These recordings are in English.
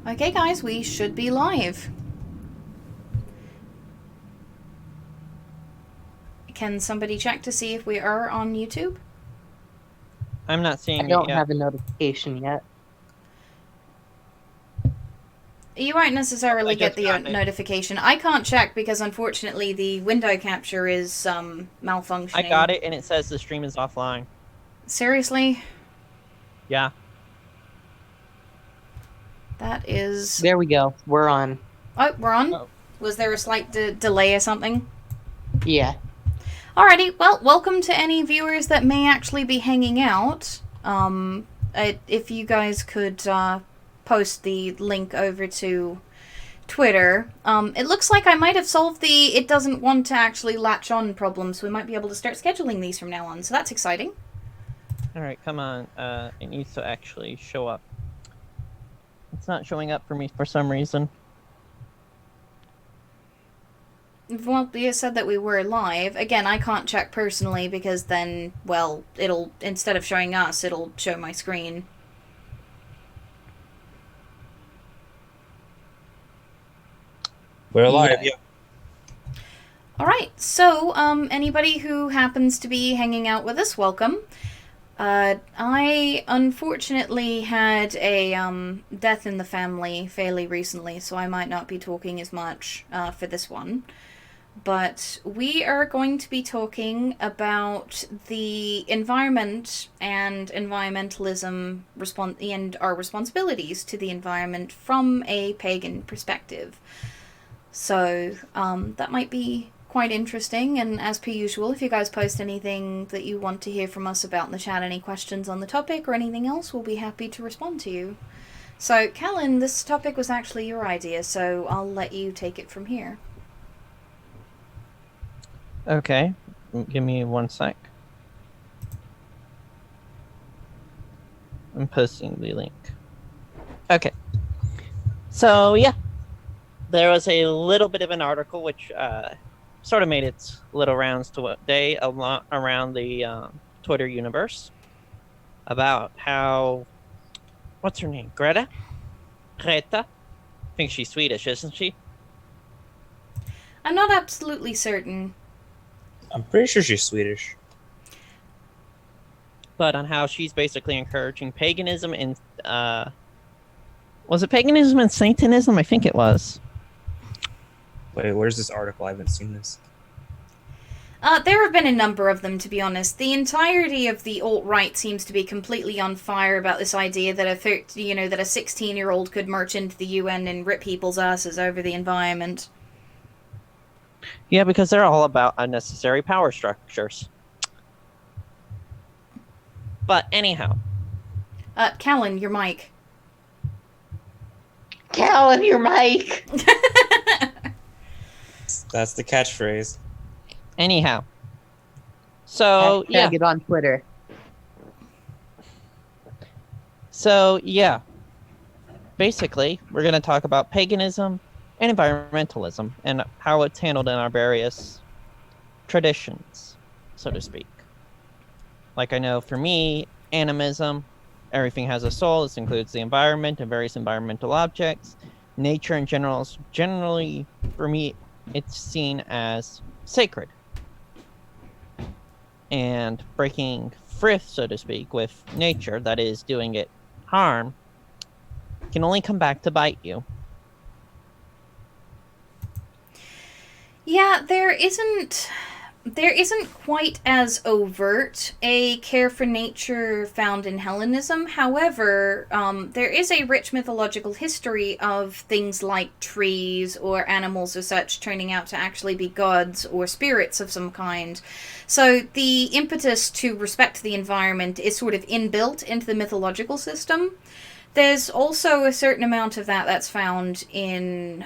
Okay, guys, we should be live. Can somebody check to see if we are on YouTube? I'm not seeing I it don't yet. have a notification yet. You won't necessarily get the got it. notification. I can't check because unfortunately the window capture is malfunctioning. I got it, and it says the stream is offline. Seriously? Yeah. That is... There we go. We're on. Oh, we're on? Oh. Was there a slight delay or something? Yeah. Alrighty, well, welcome to any viewers that may actually be hanging out. If you guys could post the link over to Twitter. It looks like I might have solved the it doesn't want to actually latch on problem, so we might be able to start scheduling these from now on, so that's exciting. Alright, come on. It needs to actually show up. It's not showing up for me for some reason. Well, you said that we were live. Again, I can't check personally because then, well, it'll, instead of showing us, it'll show my screen. We're live, yeah. Alright, so, anybody who happens to be hanging out with us, welcome. I unfortunately had a, death in the family fairly recently, so I might not be talking as much, for this one. But we are going to be talking about the environment and environmentalism and our responsibilities to the environment from a pagan perspective. So that might be quite interesting, and as per usual, if you guys post anything that you want to hear from us about in the chat, any questions on the topic or anything else, we'll be happy to respond to you. So, Calon, this topic was actually your idea, so I'll let you take it from here. Okay. Give me 1 sec. I'm posting the link. Okay. So, yeah. There was a little bit of an article which sort of made its little rounds today around the Twitter universe about how... What's her name? Greta? I think she's Swedish, isn't she? I'm not absolutely certain. I'm pretty sure she's Swedish. But on how she's basically encouraging paganism and was it paganism and Satanism? I think it was. Wait, where's this article? I haven't seen this. There have been a number of them, to be honest. The entirety of the alt-right seems to be completely on fire about this idea that a 16-year-old could march into the UN and rip people's asses over the environment. Yeah, because they're all about unnecessary power structures. But anyhow. Calon, your mic. Calon, your mic! That's the catchphrase. Anyhow. So, yeah. Get on Twitter. So, yeah. Basically, we're going to talk about paganism and environmentalism and how it's handled in our various traditions, so to speak. Like I know for me, animism, everything has a soul. This includes the environment and various environmental objects. Nature in general, generally, for me, it's seen as sacred. And breaking frith, so to speak, with nature, that is doing it harm, can only come back to bite you. Yeah, there isn't quite as overt a care for nature found in Hellenism. However, there is a rich mythological history of things like trees or animals or such turning out to actually be gods or spirits of some kind. So the impetus to respect the environment is sort of inbuilt into the mythological system. There's also a certain amount of that's found in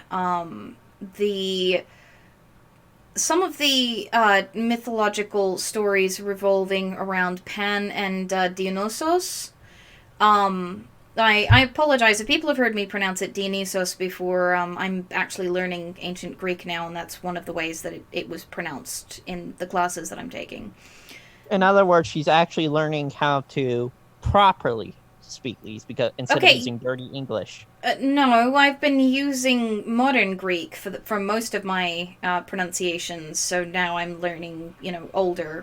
some of the mythological stories revolving around Pan and Dionysos. I apologize if people have heard me pronounce it Dionysos before. I'm actually learning ancient Greek now, and that's one of the ways that it was pronounced in the classes that I'm taking. In other words, she's actually learning how to properly to speak these because instead of using dirty English. No, I've been using modern Greek for most of my pronunciations, so now I'm learning,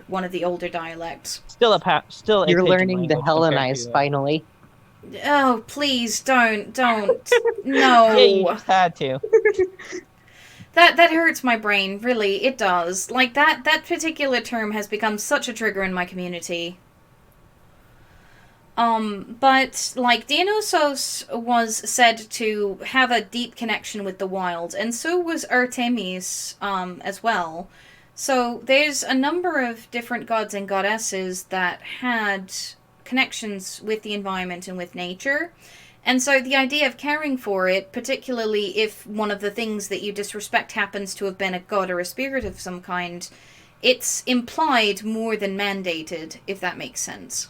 one of the older dialects. Still a You're pidgin learning the language compared Hellenized to, finally. Oh, please don't. No. Yeah, you just had to. That hurts my brain, really, it does. Like, that particular term has become such a trigger in my community. But, like, Dionysos was said to have a deep connection with the wild, and so was Artemis, as well. So, there's a number of different gods and goddesses that had connections with the environment and with nature. And so the idea of caring for it, particularly if one of the things that you disrespect happens to have been a god or a spirit of some kind, it's implied more than mandated, if that makes sense.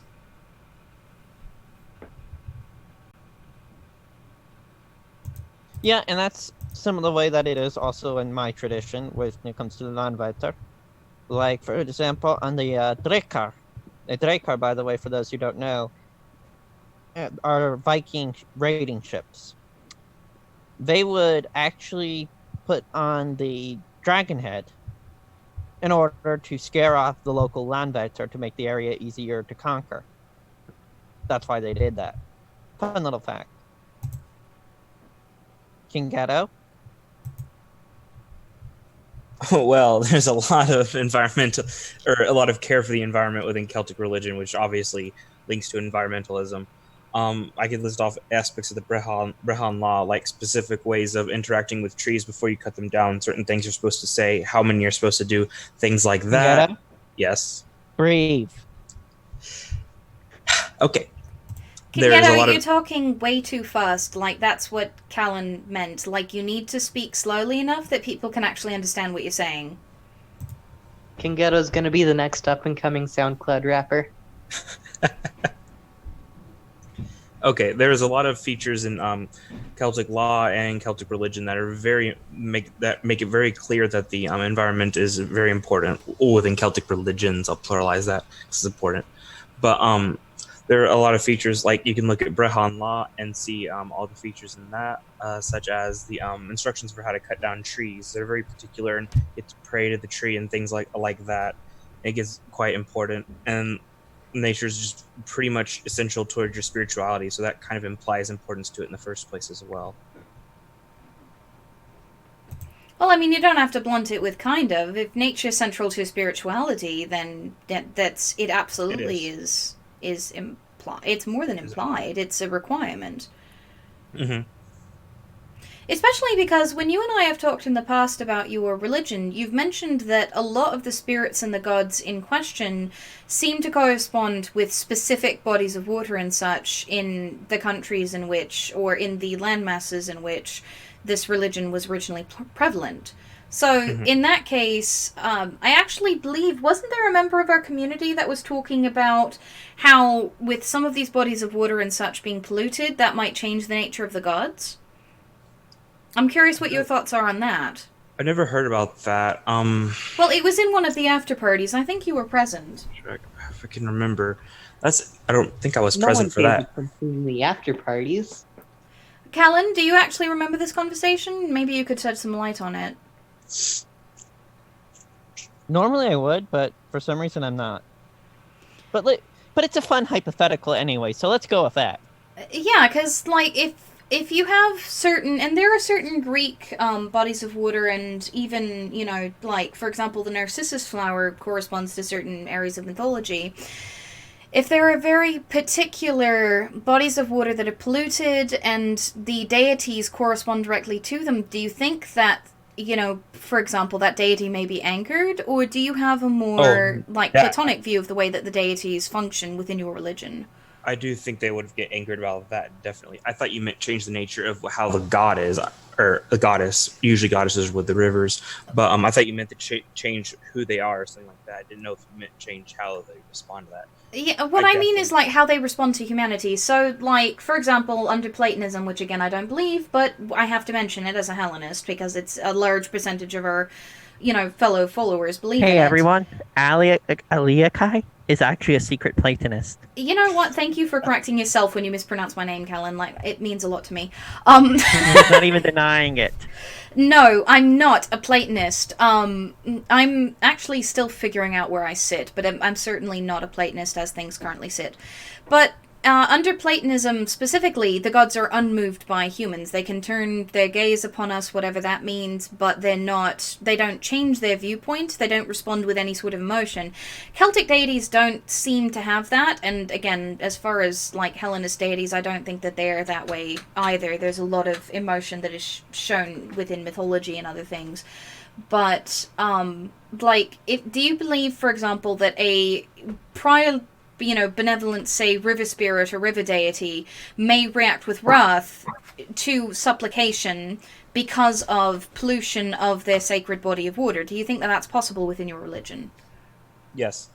Yeah, and that's some of the way that it is also in my tradition when it comes to the Landweiter. Like, for example, on the Drekar. The Drekar, by the way, for those who don't know, are Viking raiding ships. They would actually put on the dragon head in order to scare off the local Landweiter to make the area easier to conquer. That's why they did that. Fun little fact. Cingeto? Well, there's a lot of a lot of care for the environment within Celtic religion, which obviously links to environmentalism. I could list off aspects of the Brehon law, like specific ways of interacting with trees before you cut them down, certain things you're supposed to say, how many you're supposed to do, things like that. Cingeto? Yes. Breathe. Okay. You're talking way too fast. Like, that's what Calon meant. Like, you need to speak slowly enough that people can actually understand what you're saying. Cingeto's gonna be the next up-and-coming SoundCloud rapper. Okay, there's a lot of features in Celtic law and Celtic religion that are make it very clear that the environment is very important within Celtic religions. I'll pluralize that. This is important, but there are a lot of features, like you can look at Brehon law and see all the features in that, such as the instructions for how to cut down trees. They're very particular, and you have to pray to the tree and things like that. It gets quite important, and nature is just pretty much essential towards your spirituality, so that kind of implies importance to it in the first place as well. Well, I mean, you don't have to blunt it with kind of. If nature's central to spirituality, then it absolutely is implied. It's more than implied. It's a requirement. Mm-hmm. Especially because when you and I have talked in the past about your religion, you've mentioned that a lot of the spirits and the gods in question seem to correspond with specific bodies of water and such in the countries in which, or in the landmasses in which, this religion was originally prevalent. So, in that case, I actually believe, wasn't there a member of our community that was talking about how, with some of these bodies of water and such being polluted, that might change the nature of the gods? I'm curious what your thoughts are on that. I never heard about that. Well, it was in one of the after parties. I think you were present. If I can remember. I don't think I was present for that. In the after parties. Calon, do you actually remember this conversation? Maybe you could shed some light on it. Normally I would, but for some reason I'm not. But it's a fun hypothetical anyway, so let's go with that. Yeah, because, like, if you have certain, and there are certain Greek bodies of water, and even, like, for example, the narcissus flower corresponds to certain areas of mythology. If there are very particular bodies of water that are polluted and the deities correspond directly to them, do you think that, for example, that deity may be angered? Or do you have a more, platonic view of the way that the deities function within your religion? I do think they would get angered about that, definitely. I thought you meant change the nature of how the god is, or the goddess. Usually goddesses with the rivers. But I thought you meant to change who they are or something like that. I didn't know if you meant change how they respond to that. Yeah, what I mean is, like, how they respond to humanity. So, like, for example, under Platonism, which, again, I don't believe, but I have to mention it as a Hellenist, because it's a large percentage of our fellow followers believe in Hey it. everyone, Aliakai is actually a secret Platonist. You know what? Thank you for correcting yourself when you mispronounce my name, Calon. Like, it means a lot to me. He's not even denying it. No, I'm not a Platonist. I'm actually still figuring out where I sit, but I'm certainly not a Platonist as things currently sit. But under Platonism specifically, the gods are unmoved by humans. They can turn their gaze upon us, whatever that means, but they don't change their viewpoint. They don't respond with any sort of emotion. Celtic deities don't seem to have that, and again, as far as like Hellenist deities, I don't think that they're that way either. There's a lot of emotion that is shown within mythology and other things. But, do you believe, for example, that a prior benevolent, say, river spirit or river deity may react with wrath to supplication because of pollution of their sacred body of water? Do you think that that's possible within your religion? Yes.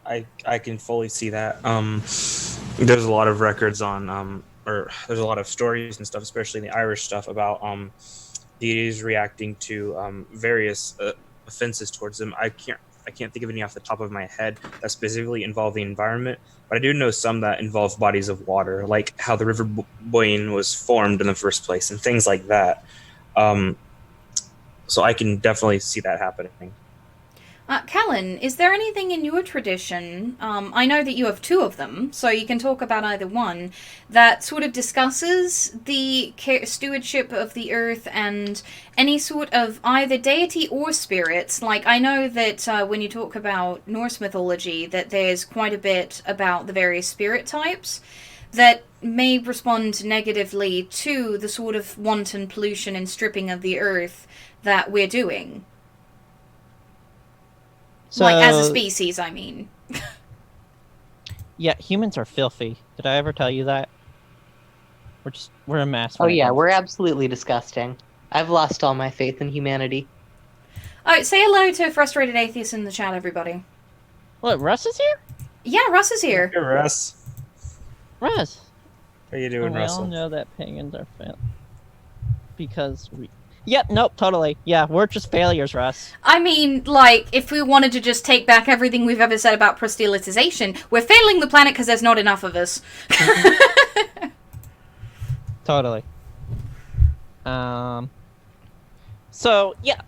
I can fully see that. There's a lot of records on, or there's a lot of stories and stuff, especially in the Irish stuff, about deities reacting to various offenses towards them. I can't think of any off the top of my head that specifically involve the environment, but I do know some that involve bodies of water, like how the River Boyne was formed in the first place and things like that. So I can definitely see that happening. Calon, is there anything in your tradition, I know that you have two of them, so you can talk about either one, that sort of discusses the stewardship of the earth and any sort of either deity or spirits? Like, I know that when you talk about Norse mythology, that there's quite a bit about the various spirit types that may respond negatively to the sort of wanton pollution and stripping of the earth that we're doing. So, like, as a species, I mean. Yeah, humans are filthy. Did I ever tell you that? We're a mess. Oh yeah, we're absolutely disgusting. I've lost all my faith in humanity. Oh, say hello to Frustrated Atheist in the chat, everybody. What, Russ is here? Yeah, Russ is here. Hey, Russ. Russ. How you doing, We Russell? all know that pagans are because we... Yep, nope, totally. Yeah, we're just failures, Russ. I mean, like, if we wanted to just take back everything we've ever said about proselytization, we're failing the planet because there's not enough of us. Totally. So, yeah.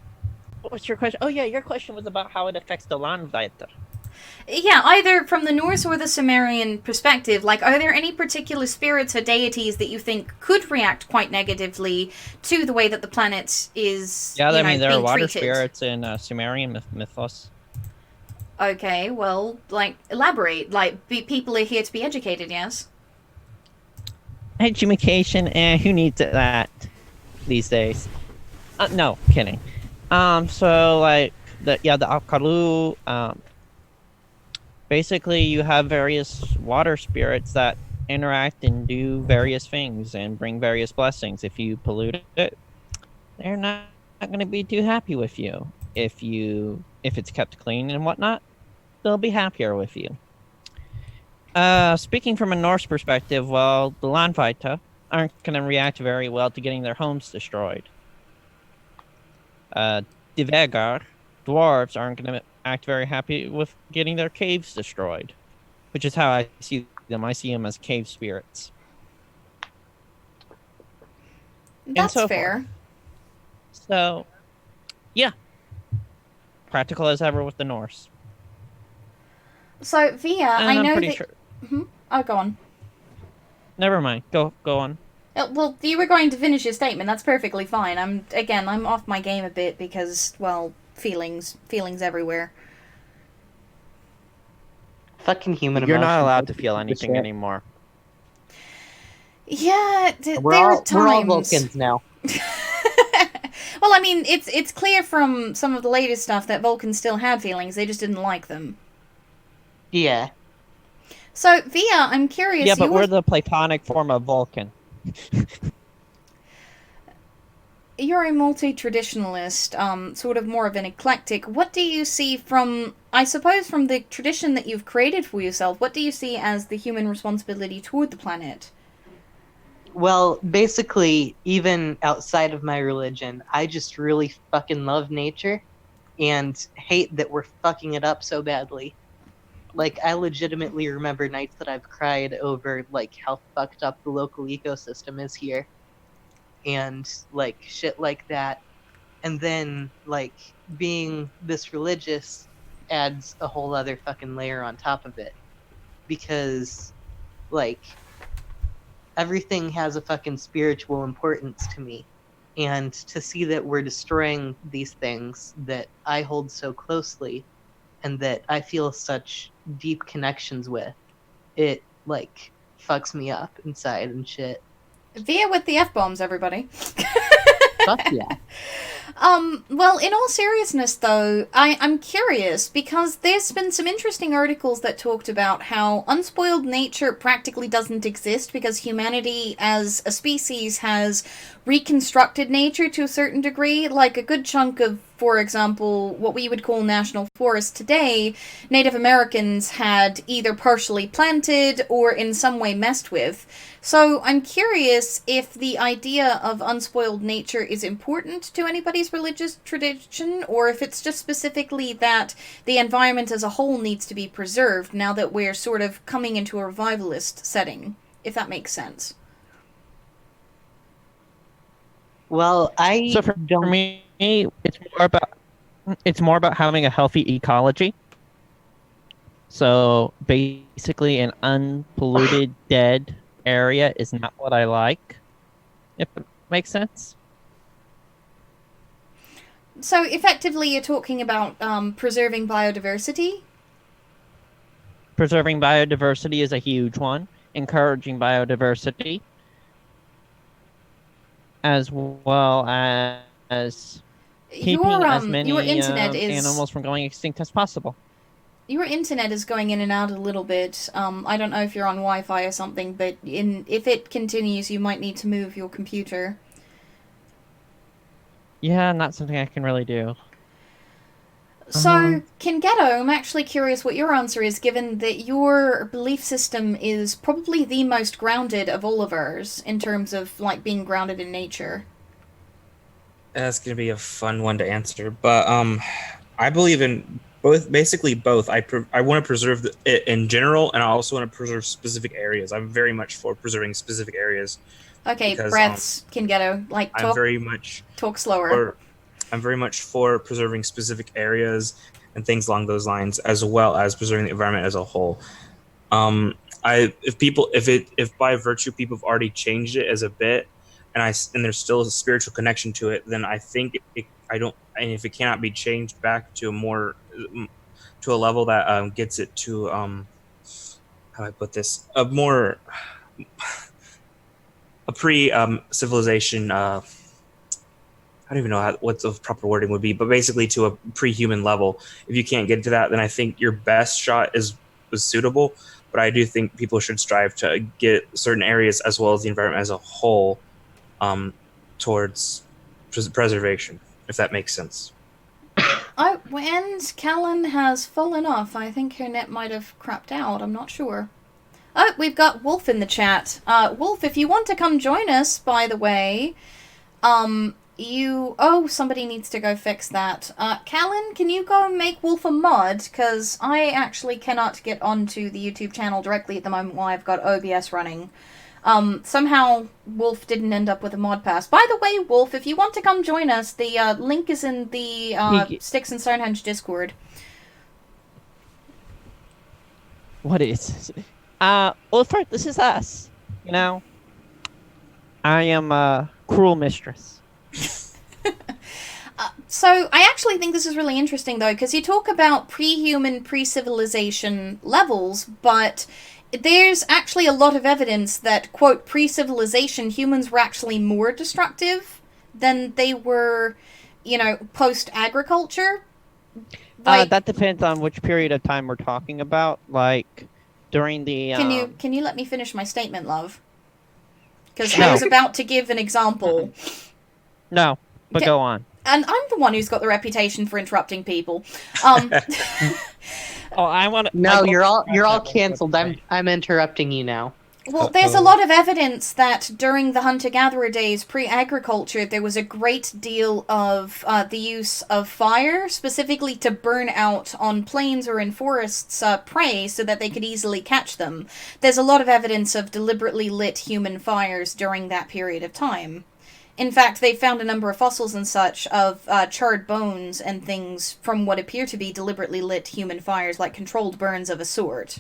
What was your question? Oh, yeah, your question was about how it affects the Landweiter. Yeah, either from the Norse or the Sumerian perspective, like, are there any particular spirits or deities that you think could react quite negatively to the way that the planet is, Yeah, I mean, there are being water treated? spirits in Sumerian mythos. Okay, well, like, elaborate. Like, people are here to be educated, yes? Education, who needs that these days? No, kidding. So, like, the Akalu, basically, you have various water spirits that interact and do various things and bring various blessings. If you pollute it, they're not going to be too happy with you. If it's kept clean and whatnot, they'll be happier with you. Speaking from a Norse perspective, well, the Landweiter aren't going to react very well to getting their homes destroyed. The Vegar, dwarves, aren't going to act very happy with getting their caves destroyed, which is how I see them. I see them as cave spirits. That's so fair. So, yeah. Practical as ever with the Norse. So, Via, I know that... Sure. Mm-hmm. Oh, go on. Never mind. Go on. Well, you were going to finish your statement. That's perfectly fine. I'm off my game a bit because, well, feelings everywhere. Fucking human You're not emotions. allowed to feel anything anymore. Yeah, We're there all are times. Vulcans now. Well, I mean, it's clear from some of the latest stuff that Vulcans still had feelings. They just didn't like them. Yeah. So, Via, I'm curious. Yeah, but we're the Platonic form of Vulcan. You're a multi-traditionalist, sort of more of an eclectic. What do you see from, I suppose, from the tradition that you've created for yourself, what do you see as the human responsibility toward the planet? Well, basically, even outside of my religion, I just really fucking love nature and hate that we're fucking it up so badly. Like, I legitimately remember nights that I've cried over, like, how fucked up the local ecosystem is here. And, like, shit like that. And then, like, being this religious adds a whole other fucking layer on top of it. Because, like, everything has a fucking spiritual importance to me. And to see that we're destroying these things that I hold so closely and that I feel such deep connections with, it, like, fucks me up inside and shit. Via with the F-bombs, everybody. Fuck yeah. Well, in all seriousness, though, I'm curious, because there's been some interesting articles that talked about how unspoiled nature practically doesn't exist because humanity as a species has reconstructed nature to a certain degree. Like a good chunk of, for example, what we would call national forests today, Native Americans had either partially planted or in some way messed with. So I'm curious if the idea of unspoiled nature is important to anybody's religious tradition, or if it's just specifically that the environment as a whole needs to be preserved now that we're sort of coming into a revivalist setting, if that makes sense. Well, I So for don't. me, it's more about having a healthy ecology. So basically, an unpolluted, dead area is not what I like. If it makes sense. So effectively, you're talking about preserving biodiversity. Preserving biodiversity is a huge one. Encouraging biodiversity, as well as keeping as many Your internet is animals from going extinct as possible. Your internet is going in and out a little bit. I don't know if you're on Wi-Fi or something, but if it continues, you might need to move your computer. Yeah, not something I can really do. So, Cingeto, I'm actually curious what your answer is, given that your belief system is probably the most grounded of all of ours in terms of like being grounded in nature. That's gonna be a fun one to answer, but I believe in both. Basically, both. I want to preserve it in general, and I also want to preserve specific areas. I'm very much for preserving specific areas. Okay, Because, breaths, Cingeto. Like I'm very much talk slower. I'm very much for preserving specific areas and things along those lines, as well as preserving the environment as a whole. If by virtue people have already changed it as a bit, and there's still a spiritual connection to it, then I think and if it cannot be changed back to a level that gets it to how do I put this, a pre civilization. I don't even know what the proper wording would be, but basically to a pre-human level. If you can't get to that, then I think your best shot is suitable. But I do think people should strive to get certain areas as well as the environment as a whole towards preservation, if that makes sense. Oh, and Calon has fallen off. I think her net might have crapped out. I'm not sure. Oh, we've got Wolf in the chat. Wolf, if you want to come join us, by the way, somebody needs to go fix that. Calon, can you go and make Wolf a mod? Because I actually cannot get onto the YouTube channel directly at the moment while I've got OBS running. Somehow Wolf didn't end up with a mod pass. By the way, Wolf, if you want to come join us, the link is in the Sticks and Stonehenge Discord. What is? Ulfric, this is us. You know, I am a cruel mistress. So I actually think this is really interesting, though, because you talk about pre-human, pre-civilization levels, but there's actually a lot of evidence that, quote, pre-civilization, humans were actually more destructive than they were, post-agriculture. That depends on which period of time we're talking about. Like, during the... Can you let me finish my statement, love? Because No. I was about to give an example. No, but go on. And I'm the one who's got the reputation for interrupting people. Oh, I want to... No, you're all canceled. I'm interrupting you now. Well, there's a lot of evidence that during the hunter-gatherer days, pre-agriculture, there was a great deal of the use of fire, specifically to burn out on plains or in forests prey so that they could easily catch them. There's a lot of evidence of deliberately lit human fires during that period of time. In fact, they found a number of fossils and such of charred bones and things from what appear to be deliberately lit human fires, like controlled burns of a sort.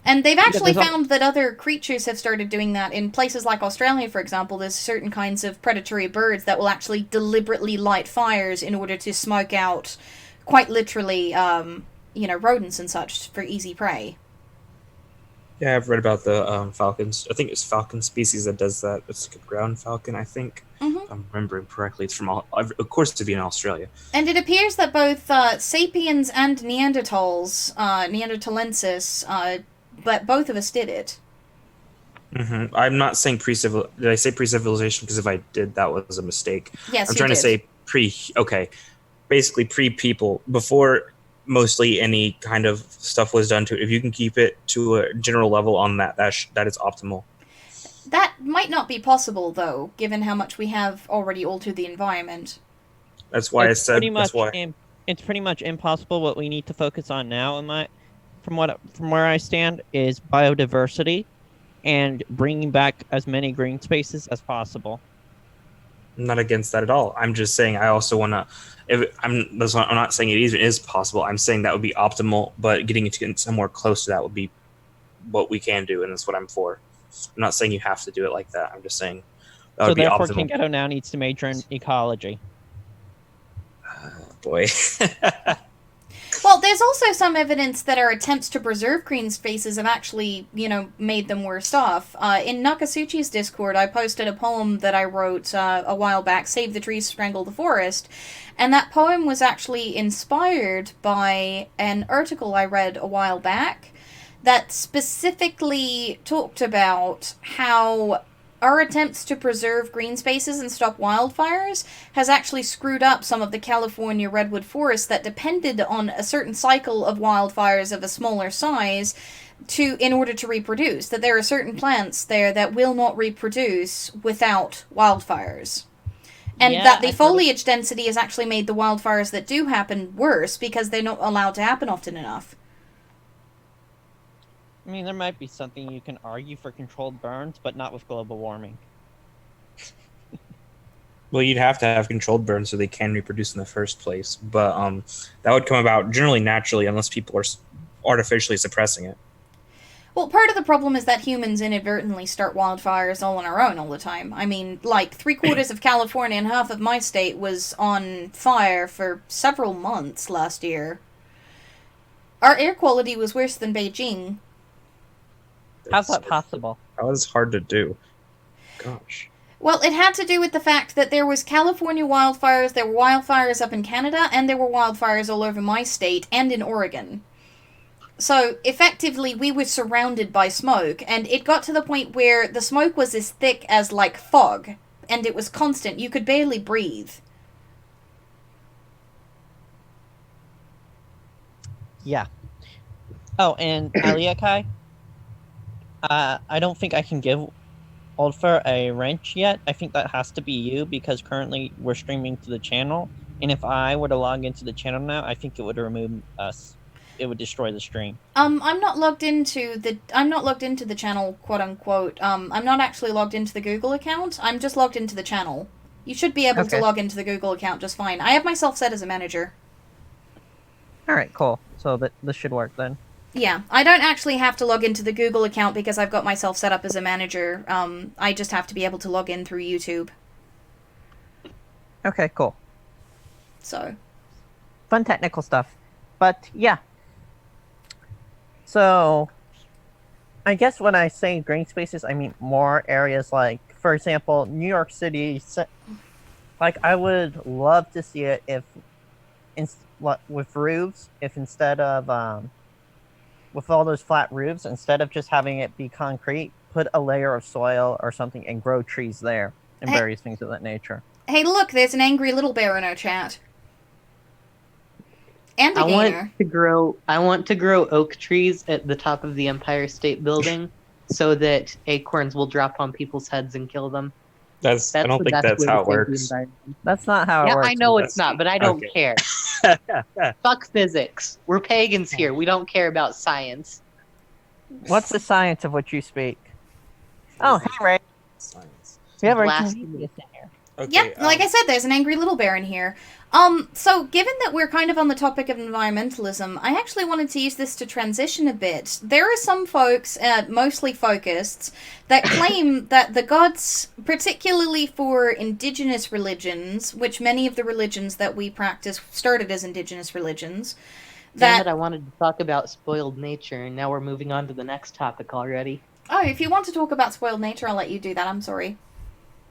And they've actually found that other creatures have started doing that. In places like Australia, for example, there's certain kinds of predatory birds that will actually deliberately light fires in order to smoke out, quite literally, rodents and such for easy prey. Yeah, I've read about the falcons. I think it's falcon species that does that. It's like a ground falcon, I think. Mm-hmm. If I'm remembering correctly. It's from, of course, to be in Australia. And it appears that both sapiens and Neanderthals, Neanderthalensis, but both of us did it. Mm-hmm. I'm not saying pre-civil. Did I say pre-civilization? Because if I did, that was a mistake. Yes, I'm trying to say pre. Okay, basically pre-people, before mostly any kind of stuff was done to it. If you can keep it to a general level on that is optimal. That might not be possible, though, given how much we have already altered the environment. That's why I said. That's why. It's pretty much impossible. What we need to focus on now, from where I stand, is biodiversity and bringing back as many green spaces as possible. I'm not against that at all. I'm just saying I also want to. I'm not saying it even is possible. I'm saying that would be optimal, but getting it to somewhere close to that would be what we can do, and that's what I'm for. I'm not saying you have to do it like that. I'm just saying that would be optimal. So therefore, Cingeto now needs to major in ecology. Boy. Well, there's also some evidence that our attempts to preserve green spaces have actually, made them worse off. In Nakasuchi's Discord, I posted a poem that I wrote a while back, Save the Trees, Strangle the Forest, and that poem was actually inspired by an article I read a while back that specifically talked about how our attempts to preserve green spaces and stop wildfires has actually screwed up some of the California redwood forests that depended on a certain cycle of wildfires of a smaller size in order to reproduce. That there are certain plants there that will not reproduce without wildfires. And that the foliage density has actually made the wildfires that do happen worse because they're not allowed to happen often enough. I mean, there might be something you can argue for controlled burns, but not with global warming. Well, you'd have to have controlled burns so they can reproduce in the first place. But that would come about generally naturally unless people are artificially suppressing it. Well, part of the problem is that humans inadvertently start wildfires all on our own all the time. I mean, like, 3/4 of California and half of my state was on fire for several months last year. Our air quality was worse than Beijing. How's that possible? That was hard to do. Gosh. Well, it had to do with the fact that there was California wildfires, there were wildfires up in Canada, and there were wildfires all over my state and in Oregon. So, effectively, we were surrounded by smoke, and it got to the point where the smoke was as thick as, like, fog, and it was constant. You could barely breathe. Yeah. Oh, and Aliakai? I don't think I can give Oldfur a wrench yet. I think that has to be you, because currently we're streaming to the channel, and if I were to log into the channel now, I think it would remove us. It would destroy the stream. I'm not logged into the channel, quote unquote. I'm not actually logged into the Google account. I'm just logged into the channel. You should be able to log into the Google account just fine. I have myself set as a manager. Alright, cool. So this should work then. Yeah, I don't actually have to log into the Google account because I've got myself set up as a manager. I just have to be able to log in through YouTube. Okay, cool. So. Fun technical stuff. But, yeah. So, I guess when I say green spaces, I mean more areas like, for example, New York City. Like, I would love to see it if, with roofs, if instead of, with all those flat roofs, instead of just having it be concrete, put a layer of soil or something and grow trees there and various things of that nature. Hey, look, there's an angry little bear in our chat. And a gainer. I want to grow oak trees at the top of the Empire State Building so that acorns will drop on people's heads and kill them. I That's don't the think best that's way to how it save the works. environment. That's not how it Yeah, works. I know That's- it's not, but I don't okay. care. Fuck physics. We're pagans here. We don't care about science. What's the science of which you speak? Oh, hey, Ray. Science. We have our Blasphemy. Prometheus in here. Okay, Yep, like I said, there's an angry little bear in here. So given that we're kind of on the topic of environmentalism, I actually wanted to use this to transition a bit. There are some folks, mostly folkists, that claim that the gods, particularly for indigenous religions, which many of the religions that we practice started as indigenous religions, Damn that... it, I wanted to talk about spoiled nature, and now we're moving on to the next topic already. Oh, if you want to talk about spoiled nature, I'll let you do that, I'm sorry.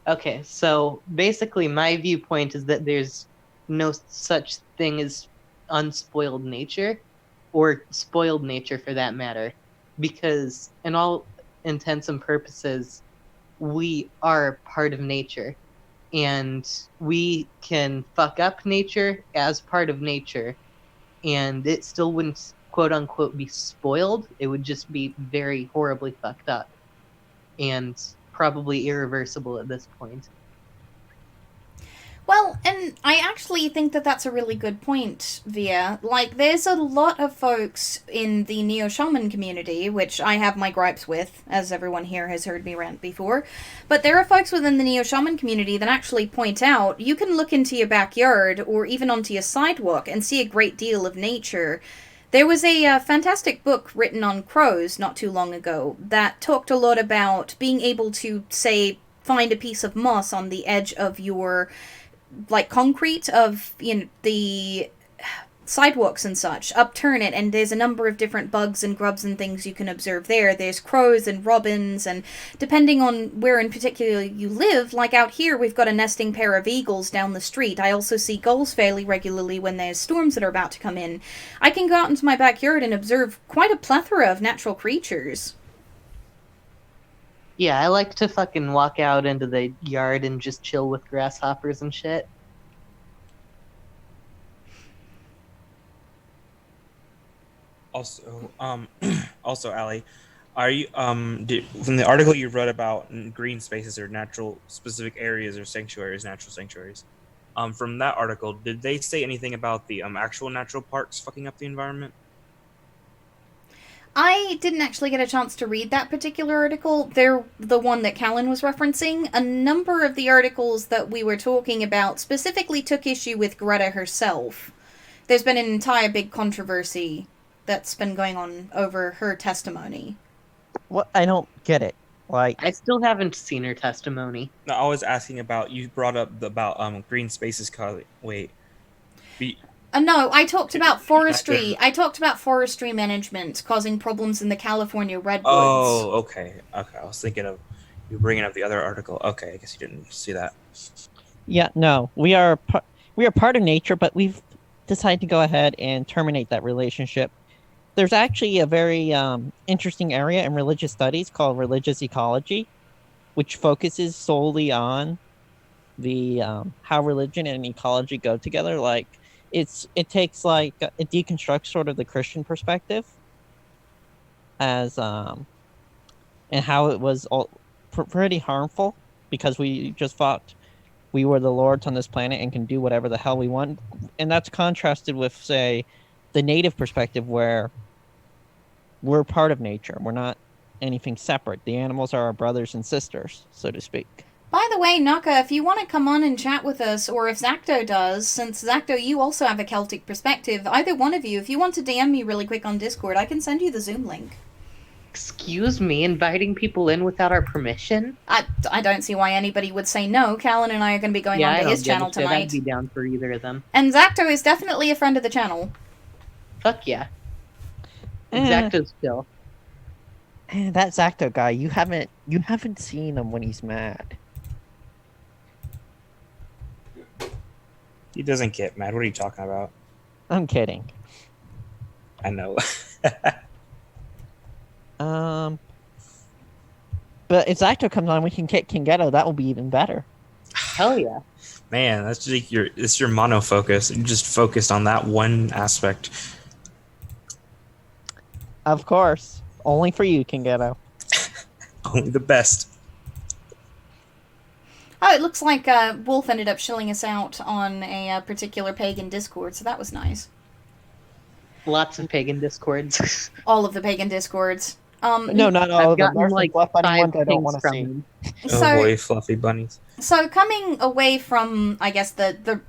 Okay, so basically my viewpoint is that there's no such thing as unspoiled nature, or spoiled nature for that matter, because in all intents and purposes, we are part of nature, and we can fuck up nature as part of nature, and it still wouldn't quote-unquote be spoiled. It would just be very horribly fucked up, and probably irreversible at this point. Well, and I actually think that that's a really good point, Via. Like, there's a lot of folks in the neo-shaman community, which I have my gripes with, as everyone here has heard me rant before, but there are folks within the neo-shaman community that actually point out you can look into your backyard or even onto your sidewalk and see a great deal of nature. There was a fantastic book written on crows not too long ago that talked a lot about being able to, say, find a piece of moss on the edge of your, like, concrete of, you know, the sidewalks and such, upturn it, and there's a number of different bugs and grubs and things you can observe there. There's crows and robins, and depending on where in particular you live, like out here we've got a nesting pair of eagles down the street. I also see gulls fairly regularly when there's storms that are about to come in. I can go out into my backyard and observe quite a plethora of natural creatures. Yeah, I like to fucking walk out into the yard and just chill with grasshoppers and shit. Also, also, Ali, are you from the article you read about green spaces or natural specific areas or sanctuaries, natural sanctuaries? From that article, did they say anything about the actual natural parks fucking up the environment? I didn't actually get a chance to read that particular article. They're the one that Calon was referencing. A number of the articles that we were talking about specifically took issue with Greta herself. There's been an entire big controversy that's been going on over her testimony. What? I don't get it. Like, I still haven't seen her testimony. No, I was asking about, you brought up about green spaces causing, No, I talked about forestry. I talked about forestry management causing problems in the California redwoods. Oh, okay. I was thinking of you bringing up the other article. Okay, I guess you didn't see that. yeah, no, we are part of nature, but we've decided to go ahead and terminate that relationship. There's actually a very interesting area in religious studies called religious ecology, which focuses solely on the how religion and ecology go together. Like, it takes, like, it deconstructs sort of the Christian perspective as and how it was all pretty harmful because we just thought we were the lords on this planet and can do whatever the hell we want, and that's contrasted with, say, the native perspective where we're part of nature. We're not anything separate. The animals are our brothers and sisters, so to speak. By the way, Naka, if you want to come on and chat with us, or if Zacto does, since Zacto, you also have a Celtic perspective, either one of you, if you want to DM me really quick on Discord, I can send you the Zoom link. Excuse me, inviting people in without our permission? I don't see why anybody would say no. Calon and I are going to be going Yeah, on I to don't his give a channel shit. I'd tonight. be down for either of them. And Zacto is definitely a friend of the channel. Fuck yeah. Eh. Exacto's chill. That Zacto guy, you haven't seen him when he's mad. He doesn't get mad. What are you talking about? I'm kidding. I know. But if Zacto comes on, we can kick Cingeto. That will be even better. Hell yeah. Man, that's just it's your monofocus. You just focused on that one aspect. Of course. Only for you, Cingeto. Only the best. Oh, it looks like Wolf ended up shilling us out on a particular pagan Discord, so that was nice. Lots of pagan discords. All of the pagan Discords. No, not all I've of them. gotten There's some like fluff bunny 5 ones I don't pings want to from see. them. Oh So, boy, fluffy bunnies. so coming away from, I guess, the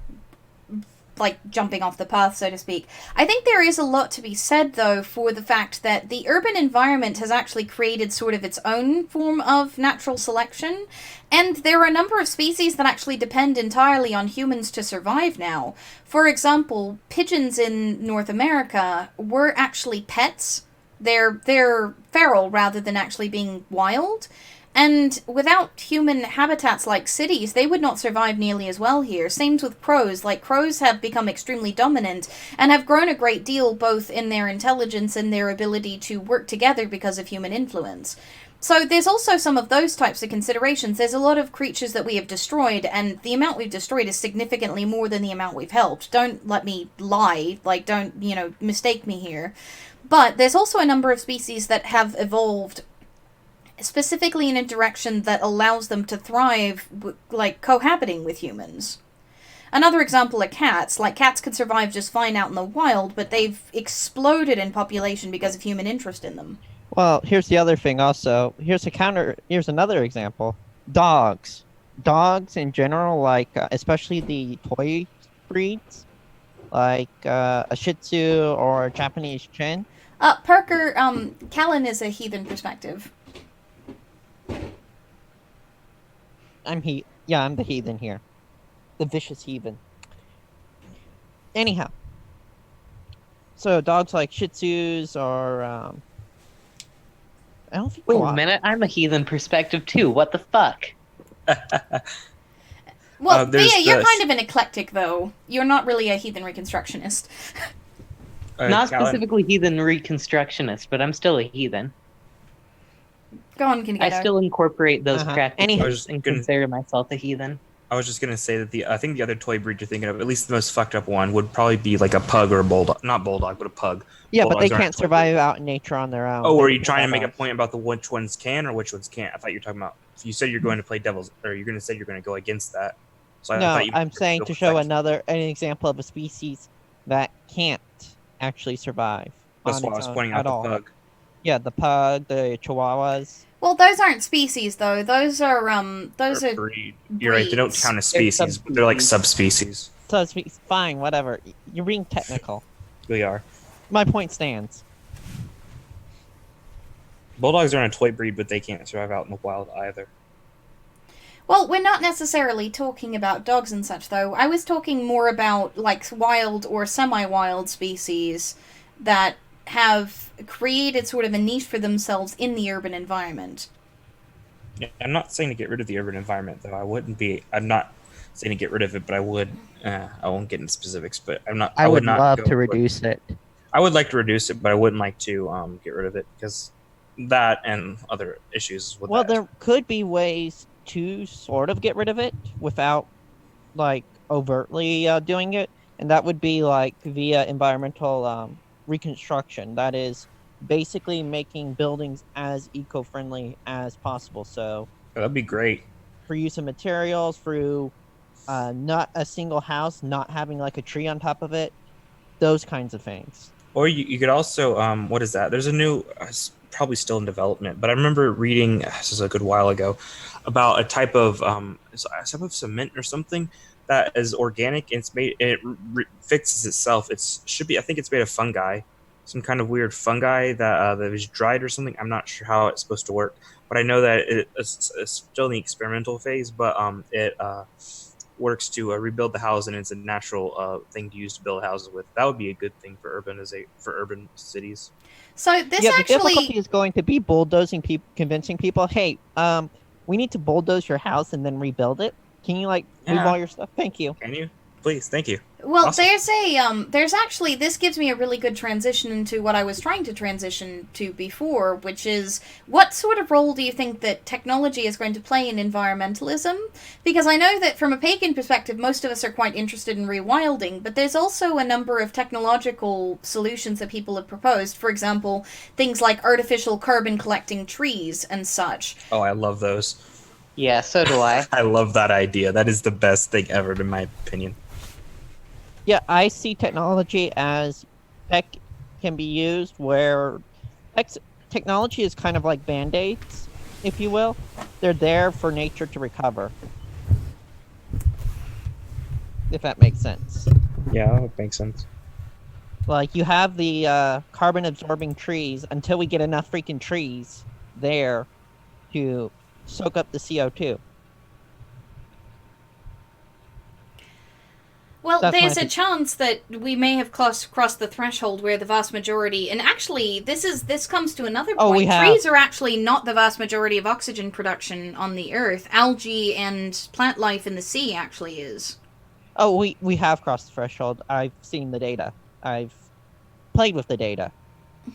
like jumping off the path, so to speak. I think there is a lot to be said, though, for the fact that the urban environment has actually created sort of its own form of natural selection, and there are a number of species that actually depend entirely on humans to survive now. For example, pigeons in North America were actually pets. They're feral rather than actually being wild. And without human habitats like cities, they would not survive nearly as well here. Same with crows. Like, crows have become extremely dominant and have grown a great deal both in their intelligence and their ability to work together because of human influence. So there's also some of those types of considerations. There's a lot of creatures that we have destroyed, and the amount we've destroyed is significantly more than the amount we've helped. Don't let me lie. Like, don't, mistake me here. But there's also a number of species that have evolved specifically in a direction that allows them to thrive, like, cohabiting with humans. Another example are cats. Like, cats could survive just fine out in the wild, but they've exploded in population because of human interest in them. Well, here's the other thing also. Here's another example. Dogs. Dogs in general, like, especially the toy breeds, like a Shih Tzu or a Japanese Chin. Parker, Calon is a heathen perspective. I'm the heathen here. The vicious heathen. Anyhow. So dogs like Shih Tzus or I don't think Wait a minute, I'm a heathen perspective too. What the fuck? Well, there's Thea, you're this. kind of an eclectic, though. You're not really a heathen reconstructionist. Not Calon, specifically heathen reconstructionist, but I'm still a heathen. Go on, Cingeto. I still incorporate those Uh-huh. practices I was just and gonna- consider myself a heathen. I was just gonna say that I think the other toy breed you're thinking of, at least the most fucked up one, would probably be like a pug or a bulldog. Not bulldog, but a pug. Yeah, but they Bulldogs aren't can't a toy survive out in nature on their own. Oh, were They you can trying to survive make a out. point about the which ones can or which ones can't? I thought you were talking about. You said you're going to play devil's, or you're going to say you're going to go against that. So I No, thought you I'm saying to show an example of a species that can't actually survive. That's on why I its was own pointing at out the all. pug. Yeah, the pug, the chihuahuas. Well, those aren't species, though. Those are Or breed. You're right. They don't breeds. count as They're species, but they're like subspecies. So fine, whatever. You're being technical. They are. My point stands. Bulldogs aren't a toy breed, but they can't survive out in the wild either. Well, we're not necessarily talking about dogs and such, though. I was talking more about, like, wild or semi-wild species that have created sort of a niche for themselves in the urban environment. Yeah, I'm not saying to get rid of the urban environment, though. I'm not saying to get rid of it, but I would. I won't get into specifics, but I'm not. I would not love go to for- reduce it. I would like to reduce it, but I wouldn't like to get rid of it because that and other issues with Well, that. there could be ways to sort of get rid of it without, like, overtly doing it, and that would be like via environmental reconstruction. That is basically making buildings as eco-friendly as possible. So That'd be great. for use of materials, through not a single house not having like a tree on top of it, those kinds of things. Or you could also what is that? There's a new it's probably still in development, but I remember reading this is a good while ago about a type of cement or something that is organic and it fixes itself. I think it's made of fungi, some kind of weird fungi that is dried or something. I'm not sure how it's supposed to work, but I know that it's still in the experimental phase. But it works to rebuild the house, and it's a natural thing to use to build houses with. That would be a good thing for urban cities. So this Yeah, the difficulty actually... is going to be bulldozing people, convincing people, hey, we need to bulldoze your house and then rebuild it. Can you, like, move Yeah. all your stuff? Thank you. Can you? Please, thank you. Well, Awesome. there's actually, this gives me a really good transition into what I was trying to transition to before, which is, what sort of role do you think that technology is going to play in environmentalism? Because I know that from a pagan perspective, most of us are quite interested in rewilding, but there's also a number of technological solutions that people have proposed. For example, things like artificial carbon collecting trees and such. Oh, I love those. Yeah, so do I. I love that idea. That is the best thing ever, in my opinion. Yeah, I see technology as tech can be used where technology is kind of like band-aids, if you will. They're there for nature to recover. If that makes sense. Yeah, that makes sense. Like, you have the carbon-absorbing trees until we get enough freaking trees there to soak up the CO2. Well, That's there's my a chance that we may have crossed the threshold where the vast majority, and actually, this comes to another point. Oh, we have. Trees are actually not the vast majority of oxygen production on the Earth. Algae and plant life in the sea actually is. Oh, we have crossed the threshold. I've seen the data. I've played with the data.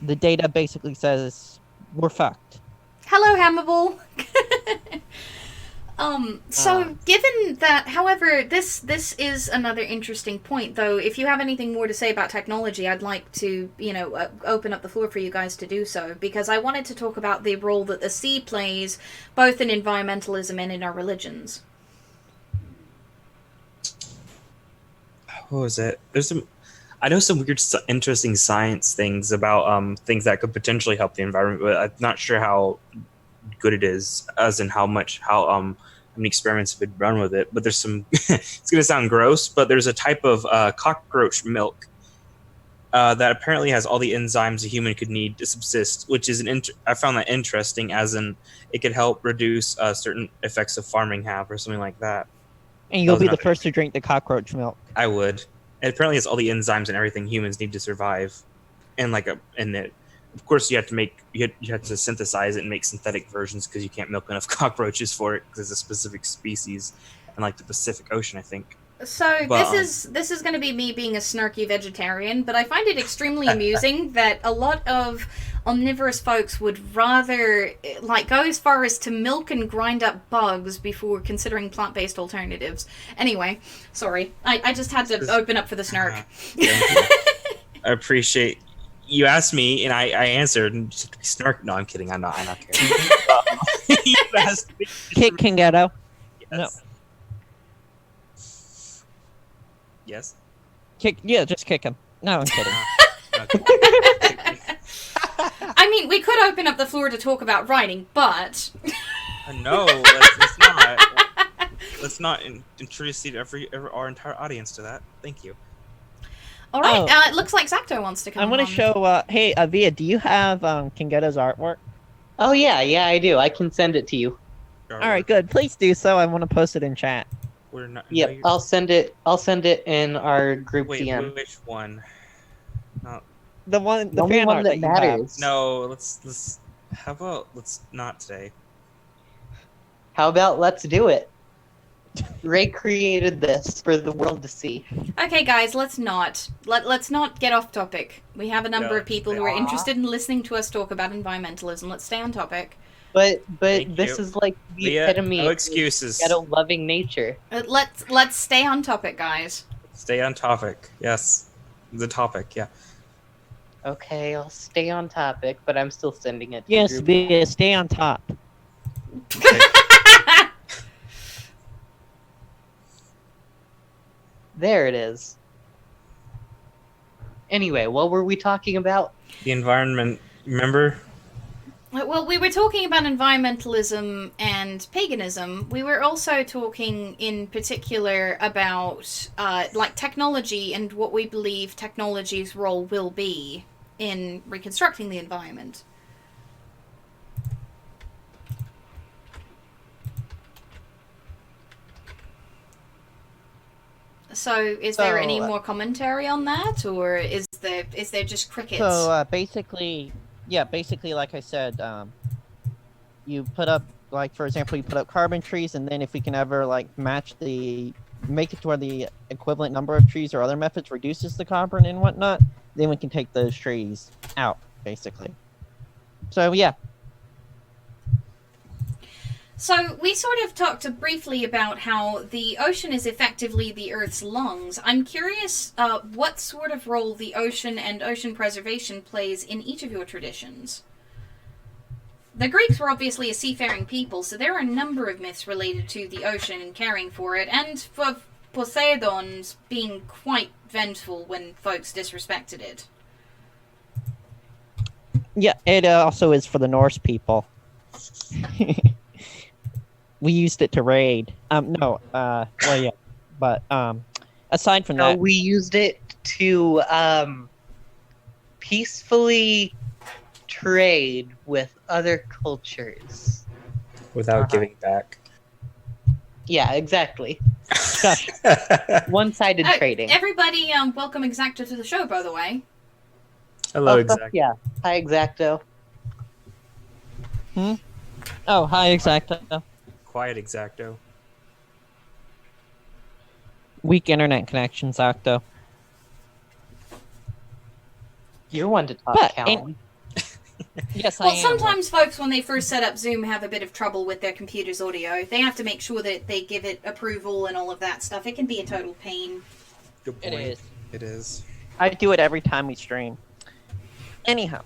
The data basically says we're fucked. Hello, Hammerbull. So given that, however, this is another interesting point, though. If you have anything more to say about technology, I'd like to, open up the floor for you guys to do so, because I wanted to talk about the role that the sea plays, both in environmentalism and in our religions. What was it? I know some weird, interesting science things about things that could potentially help the environment, but I'm not sure how good it is, as in how many experiments have been run with it. But there's some. It's going to sound gross, but there's a type of cockroach milk that apparently has all the enzymes a human could need to subsist, which is I found that interesting, as in it could help reduce certain effects of farming have, or something like that. And you'll be the first to drink the cockroach milk. I would. It apparently has all the enzymes and everything humans need to survive, and of course, you have to synthesize it and make synthetic versions, because you can't milk enough cockroaches for it, because it's a specific species in the Pacific Ocean, I think. So this is going to be me being a snarky vegetarian, but I find it extremely amusing that a lot of omnivorous folks would rather go as far as to milk and grind up bugs before considering plant-based alternatives. Anyway, sorry, I just had to open up for the snark. I appreciate you asked me and I answered and snark. No, I'm kidding. I'm not kidding. You asked me. Kick Cingeto. Yes. No. Yes. Just kick him. No, I'm kidding. Okay. I mean, we could open up the floor to talk about writing, but No, let's not. Let's not introduce our entire audience to that. Thank you. all right. It looks like Zacto wants to come. I want to show. Hey, Via, do you have Cingeto's artwork? Oh yeah, I do. I can send it to you. All right, good. Please do so. I want to post it in chat. We're not. Yep, no, I'll send it. I'll send it in our group wait, DM. which one? No, The one, the only fan one art that you have. matters. no. Let's. How about let's not today. How about let's do it? Ray created this for the world to see. Okay, guys, let's not get off topic. We have a number of people who are interested in listening to us talk about environmentalism. Let's stay on topic. But Thank this you. is like the Leah, epitome no of excuses. loving nature. Let's stay on topic, guys. Stay on topic. Yes, the topic. Yeah. Okay, I'll stay on topic, but I'm still sending it to Yes, the group. Via, stay on top. Okay. There it is. Anyway, what were we talking about? The environment. Remember? Well, we were talking about environmentalism and paganism. We were also talking in particular about technology and what we believe technology's role will be in reconstructing the environment. So, is there any more commentary on that, or is there just crickets? So basically, like I said, you put up, for example, you put up carbon trees, and then if we can ever match the make it to where the equivalent number of trees or other methods reduces the carbon and whatnot, then we can take those trees out, basically. So yeah. So we sort of talked briefly about how the ocean is effectively the Earth's lungs. I'm curious what sort of role the ocean and ocean preservation plays in each of your traditions. The Greeks were obviously a seafaring people, so there are a number of myths related to the ocean and caring for it, and for Poseidon's being quite vengeful when folks disrespected it. Yeah, it also is for the Norse people. We used it to raid. No, well, yeah, but aside from that, we used it to peacefully trade with other cultures Without giving back. Yeah, exactly. One-sided trading. Everybody, welcome Exacto to the show, by the way. Hello, fuck Exacto. Yeah. Hi, Exacto. Oh, hi, Exacto. Quiet, Exacto. Weak internet connection, Exacto. You're one to talk, But, Calon. Yes, Well, I am. sometimes folks, when they first set up Zoom, have a bit of trouble with their computer's audio. They have to make sure that they give it approval and all of that stuff. It can be a total pain. Good It point. is. It is. I do it every time we stream. Anyhow.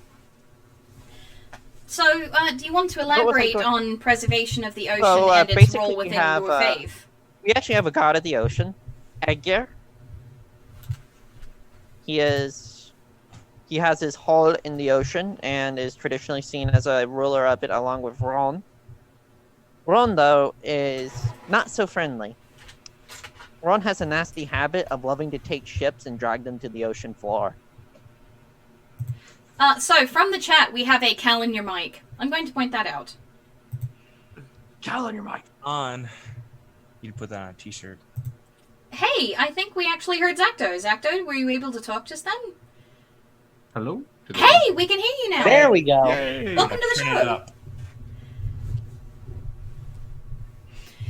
So, do you want to elaborate on preservation of the ocean and its basically role we within have, your faith? We actually have a god of the ocean, Aegir. He has his hull in the ocean and is traditionally seen as a ruler of it along with Ron. Ron, though, is not so friendly. Ron has a nasty habit of loving to take ships and drag them to the ocean floor. So, from the chat, we have a Calon your mic. I'm going to point that out. Calon your mic. On. You'd put that on a t-shirt. Hey, I think we actually heard Zacto. Zacto, were you able to talk just then? Hello? Hey, we can hear you now. There we go. Yay. Welcome to the Turn it show. up.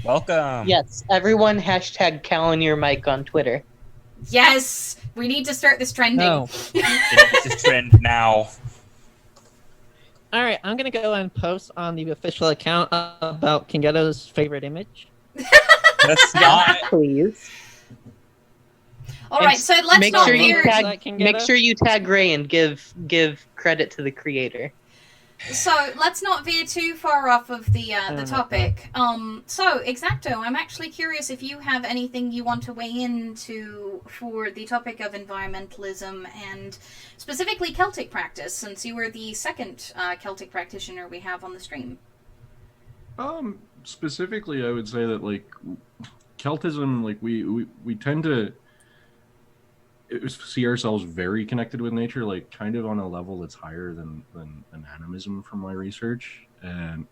Welcome. Yes, everyone hashtag Calon your mic on Twitter. Yes, we need to start this trending. No. It is a trend now. Alright, I'm gonna go and post on the official account about Cingeto's favorite image. That's not. Please. All right, so let's Make not sure you veer. Like tag. Cingeto? Make sure you tag Ray and give credit to the creator. So let's not veer too far off of the topic. So Exacto, I'm actually curious if you have anything you want to weigh into for the topic of environmentalism and specifically Celtic practice, since you were the second Celtic practitioner we have on the stream. Specifically, I would say that like Celtism, like we tend to see ourselves very connected with nature, like kind of on a level that's higher than animism from my research. And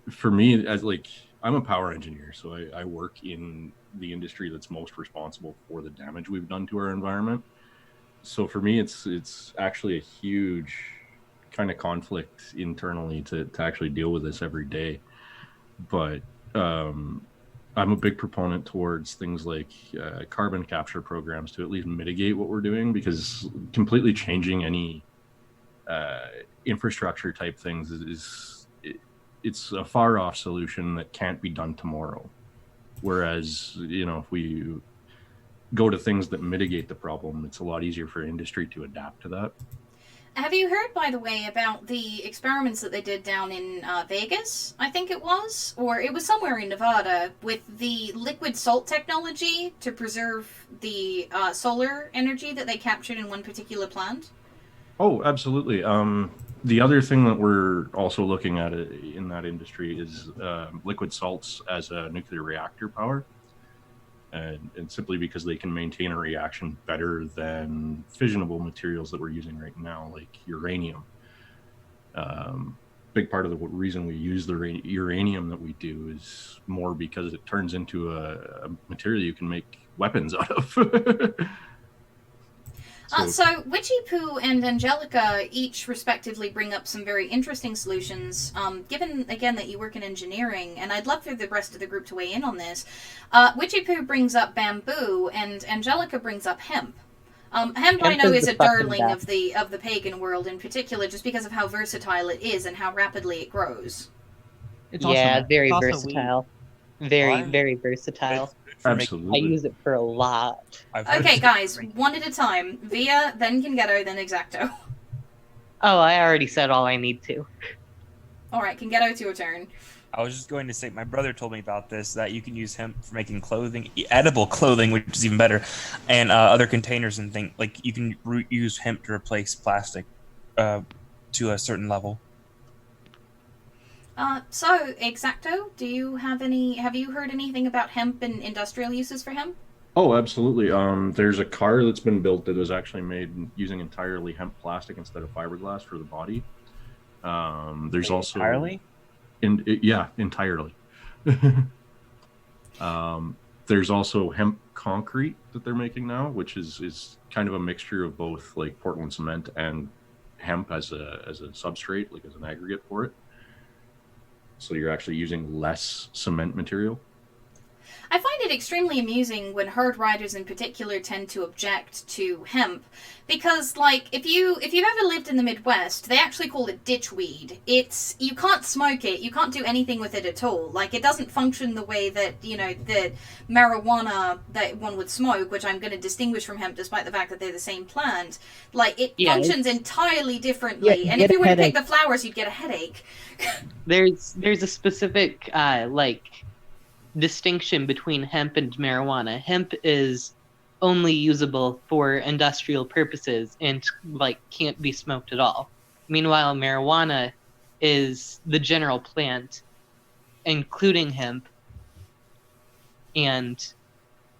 for me, as like I'm a power engineer, so I work in the industry that's most responsible for the damage we've done to our environment. So for me, it's actually a huge kind of conflict internally to actually deal with this every day. But I'm a big proponent towards things like carbon capture programs to at least mitigate what we're doing, because completely changing any infrastructure type things it's a far off solution that can't be done tomorrow. Whereas, if we go to things that mitigate the problem, it's a lot easier for industry to adapt to that. Have you heard, by the way, about the experiments that they did down in Vegas, I think it was? Or it was somewhere in Nevada, with the liquid salt technology to preserve the solar energy that they captured in one particular plant? Oh, absolutely. The other thing that we're also looking at in that industry is liquid salts as a nuclear reactor power. And simply because they can maintain a reaction better than fissionable materials that we're using right now, like uranium. Big part of the reason we use the uranium that we do is more because it turns into a material you can make weapons out of. So Witchy Poo and Angelica each respectively bring up some very interesting solutions. Given again that you work in engineering, and I'd love for the rest of the group to weigh in on this. Witchy Poo brings up bamboo, and Angelica brings up hemp. Hemp I know is a darling of the pagan world in particular, just because of how versatile it is and how rapidly it grows. It's very also versatile. Very versatile. Absolutely. I use it for a lot. Okay, guys, one at a time. Via, then Cingeto, then Exacto. Oh, I already said all I need to. Alright, Cingeto, to your turn. I was just going to say, my brother told me about this, that you can use hemp for making clothing, edible clothing, which is even better, and other containers and things. Like, you can use hemp to replace plastic to a certain level. So, Exacto, have you heard anything about hemp and industrial uses for hemp? Oh, absolutely. There's a car that's been built that was actually made using entirely hemp plastic instead of fiberglass for the body. There's also entirely. Entirely. There's also hemp concrete that they're making now, which is kind of a mixture of both like Portland cement and hemp as a substrate, like as an aggregate for it. So you're actually using less cement material. I find it extremely amusing when herd riders in particular tend to object to hemp, because, like, if you've ever lived in the Midwest, they actually call it ditchweed. You can't smoke it, you can't do anything with it at all. Like, it doesn't function the way that, the marijuana that one would smoke, which I'm going to distinguish from hemp despite the fact that they're the same plant. Like, it functions entirely differently, and if you were to pick the flowers, you'd get a headache. There's a specific, distinction between hemp and marijuana. Hemp is only usable for industrial purposes and can't be smoked at all. Meanwhile, marijuana is the general plant, including hemp. And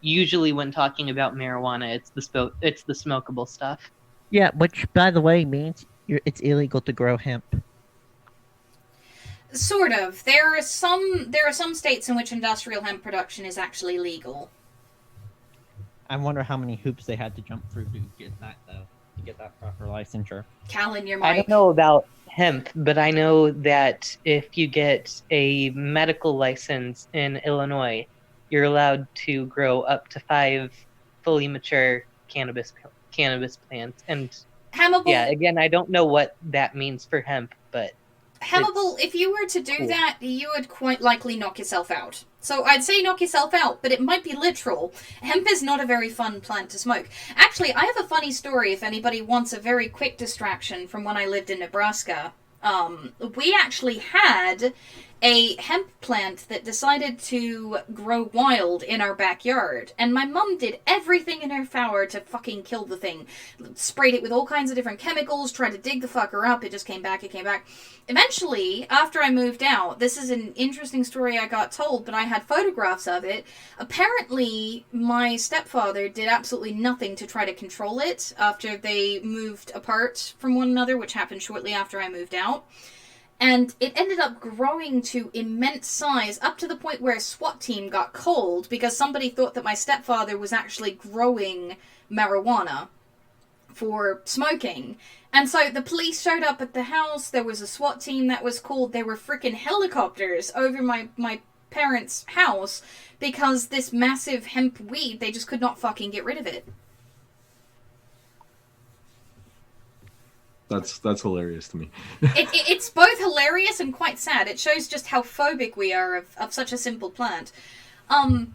usually, when talking about marijuana, it's the smokable stuff. Yeah, which by the way means it's illegal to grow hemp. Sort of. There are some states in which industrial hemp production is actually legal. I wonder how many hoops they had to jump through to get that, though, to get that proper licensure. Calon, your mic. I don't know about hemp, but I know that if you get a medical license in Illinois, you're allowed to grow up to 5 fully mature cannabis plants. And Hemmable, again, I don't know what that means for hemp, but Hemmable, if you were to do that, you would quite likely knock yourself out. So I'd say knock yourself out, but it might be literal. Hemp is not a very fun plant to smoke. Actually, I have a funny story if anybody wants a very quick distraction from when I lived in Nebraska. We actually had a hemp plant that decided to grow wild in our backyard, and my mum did everything in her power to fucking kill the thing. Sprayed it with all kinds of different chemicals, tried to dig the fucker up, it just came back. Eventually, after I moved out, this is an interesting story I got told, but I had photographs of it. Apparently, my stepfather did absolutely nothing to try to control it after they moved apart from one another, which happened shortly after I moved out. And it ended up growing to immense size, up to the point where a SWAT team got called because somebody thought that my stepfather was actually growing marijuana for smoking. And so the police showed up at the house, there was a SWAT team that was called, there were frickin' helicopters over my parents' house because this massive hemp weed, they just could not fucking get rid of it. That's hilarious to me. It's both hilarious and quite sad. It shows just how phobic we are of such a simple plant. I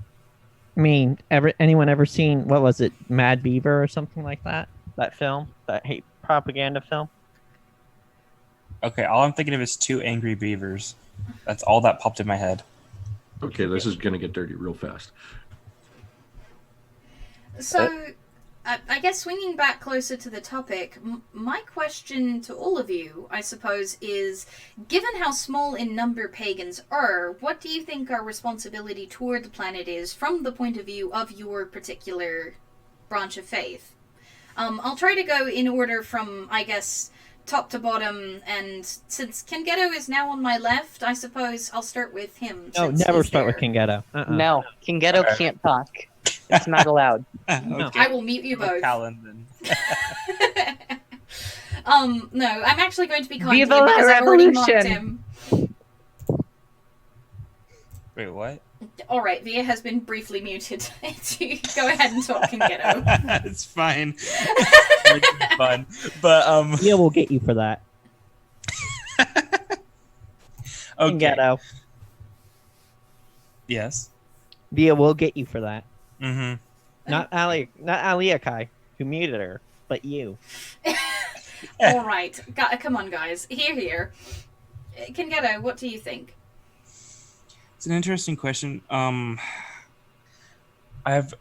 mean, anyone ever seen, what was it, Mad Beaver or something like that? That film? That hate propaganda film? Okay, all I'm thinking of is 2 Angry Beavers. That's all that popped in my head. Okay, this is going to get dirty real fast. So, I guess swinging back closer to the topic, my question to all of you, I suppose, is, given how small in number pagans are, what do you think our responsibility toward the planet is from the point of view of your particular branch of faith? I'll try to go in order from, I guess, top to bottom, and since Cingeto is now on my left, I suppose I'll start with him. No, never start with Cingeto. No, Cingeto can't talk. It's not allowed. Okay. I will mute you Well, both. Calon, then. No, I'm actually going to be kind Viva to him la because I've already marked revolution! him. Wait, what? Alright, Via has been briefly muted. Go ahead and talk, Cingeto. It's fine. It's fun. But, Yeah, we'll get you for that. okay. Ghetto. Yes. Via will get you for that. Mm-hmm. Not Aliakai, who muted her, but you. Alright, come on, guys. Here. Cingeto, what do you think? It's an interesting question. I have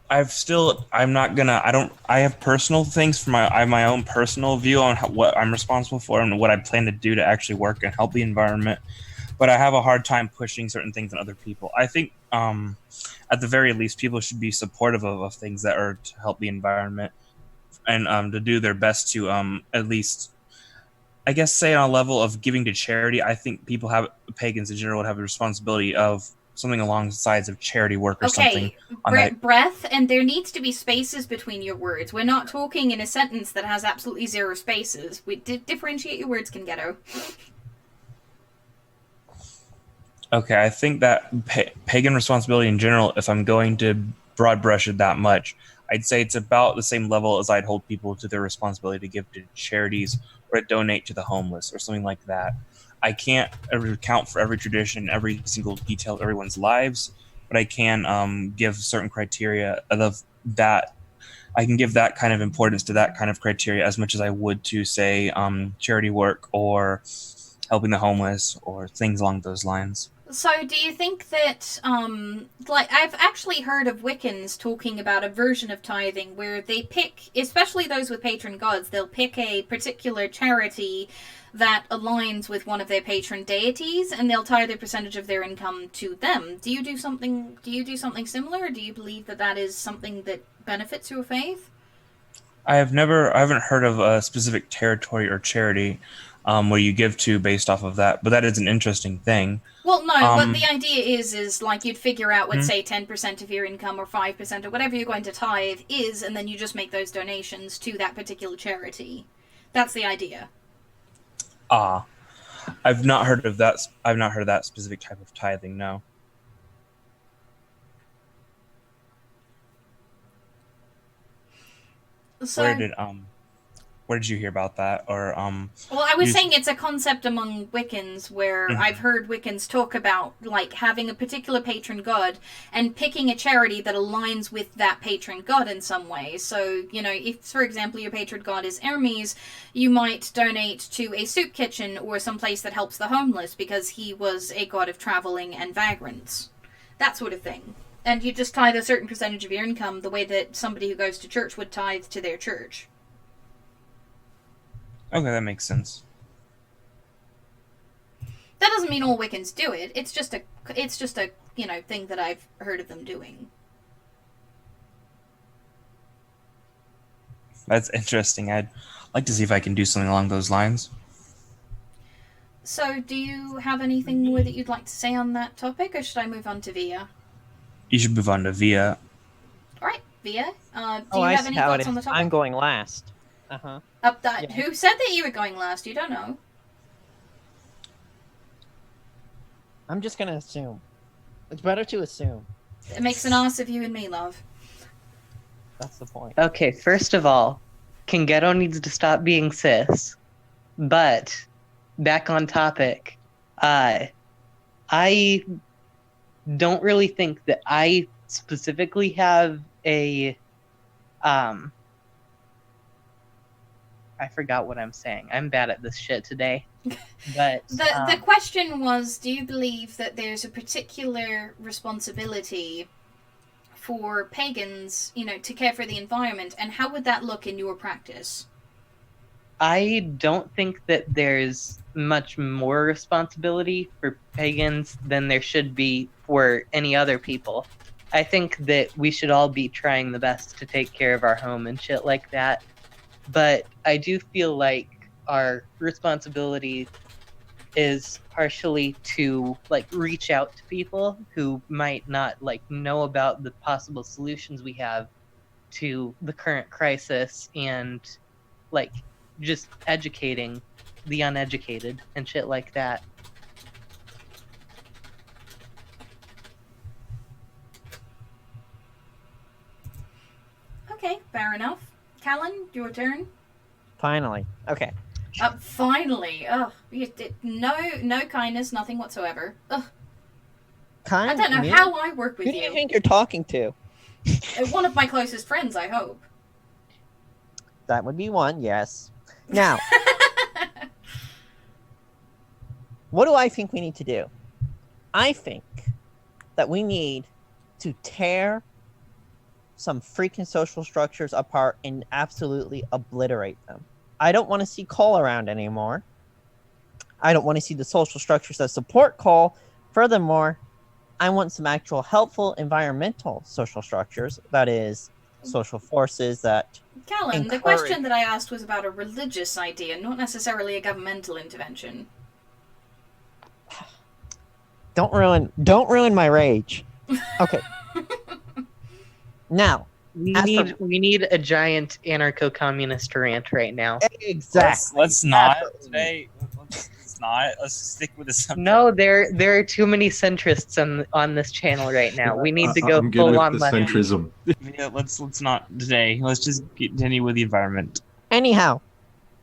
personal things I have my own personal view on what I'm responsible for and what I plan to do to actually work and help the environment. But I have a hard time pushing certain things on other people. I think, at the very least, people should be supportive of things that are to help the environment and to do their best to at least, I guess, say on a level of giving to charity. I think pagans in general would have a responsibility of something along the sides of charity work or something. Breath, and there needs to be spaces between your words. We're not talking in a sentence that has absolutely zero spaces. We differentiate your words, Cingeto. Okay, I think that pagan responsibility in general, if I'm going to broad brush it that much, I'd say it's about the same level as I'd hold people to their responsibility to give to charities or to donate to the homeless or something like that. I can't account for every tradition, every single detail of everyone's lives, but I can give certain criteria of that. I can give that kind of importance to that kind of criteria as much as I would to, say, charity work or helping the homeless or things along those lines. So, do you think that, I've actually heard of Wiccans talking about a version of tithing where they pick, especially those with patron gods, they'll pick a particular charity that aligns with one of their patron deities, and they'll tie their percentage of their income to them. Do you do something similar, or do you believe that that is something that benefits your faith? I haven't heard of a specific territory or charity where you give to based off of that, but that is an interesting thing. Well, no, but the idea is like you'd figure out what, say, 10% of your income or 5% or whatever you're going to tithe is, and then you just make those donations to that particular charity. That's the idea. I've not heard of that. I've not heard of that specific type of tithing. No. So, where did you hear about that? Or well, I was saying it's a concept among Wiccans where I've heard Wiccans talk about like having a particular patron god and picking a charity that aligns with that patron god in some way. So, if, for example, your patron god is Hermes, you might donate to a soup kitchen or some place that helps the homeless because he was a god of traveling and vagrants. That sort of thing. And you just tithe a certain percentage of your income the way that somebody who goes to church would tithe to their church. Okay, that makes sense. That doesn't mean all Wiccans do it. It's just a thing that I've heard of them doing. That's interesting. I'd like to see if I can do something along those lines. So, do you have anything more that you'd like to say on that topic, or should I move on to Via? You should move on to Via. All right, Via. Do you I have see any how it thoughts is. on the topic? I'm going last. Uh-huh. Yeah. Who said that you were going last? You don't know. I'm just gonna assume. It's better to assume. It makes an ass of you and me, love. That's the point. Okay, first of all, Cingeto needs to stop being cis. But, back on topic, I don't really think that I specifically have a I forgot what I'm saying. I'm bad at this shit today. But The question was, do you believe that there's a particular responsibility for pagans, to care for the environment, and how would that look in your practice? I don't think that there's much more responsibility for pagans than there should be for any other people. I think that we should all be trying the best to take care of our home and shit like that. But I do feel like our responsibility is partially to like reach out to people who might not like know about the possible solutions we have to the current crisis, and like just educating the uneducated and shit like that. Okay, fair enough. Calon, your turn. Finally. Okay. Finally. Ugh. No kindness, nothing whatsoever. Ugh. Kind I don't know me? how I work with Who do you you. think you're talking to? One of my closest friends, I hope. That would be one, yes. Now, what do I think we need to do? I think that we need to tear some freaking social structures apart and absolutely obliterate them. I don't want to see coal around anymore. I don't want to see the social structures that support coal. Furthermore, I want some actual helpful environmental social structures, that is, social forces that Calon, the encourage- question that I asked was about a religious idea, not necessarily a governmental intervention. Don't ruin my rage. Okay. Now, We As need for- we need a giant anarcho-communist rant right now. exactly. Let's not Absolutely. today. Let's not. Let's stick with the subject. No, there are too many centrists on this channel right now. We need to go I'm good full with on the left. centrism. Yeah, let's not today. Let's just continue with the environment. Anyhow,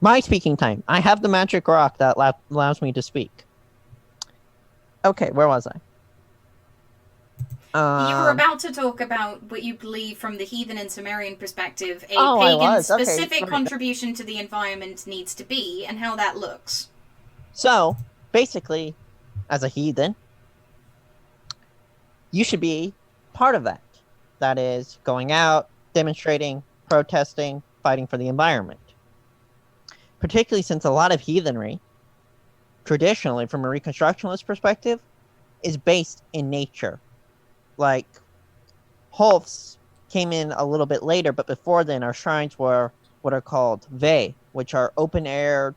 my speaking time. I have the magic rock that allows me to speak. Okay, where was I? You were about to talk about what you believe from the heathen and Sumerian perspective a Oh, I pagan was. Okay, specific right. contribution to the environment needs to be, and how that looks. So, basically, as a heathen, you should be part of that. That is, going out, demonstrating, protesting, fighting for the environment. Particularly since a lot of heathenry, traditionally, from a Reconstructionist perspective, is based in nature. Like, Holfs came in a little bit later, but before then, our shrines were what are called Ve, which are open-aired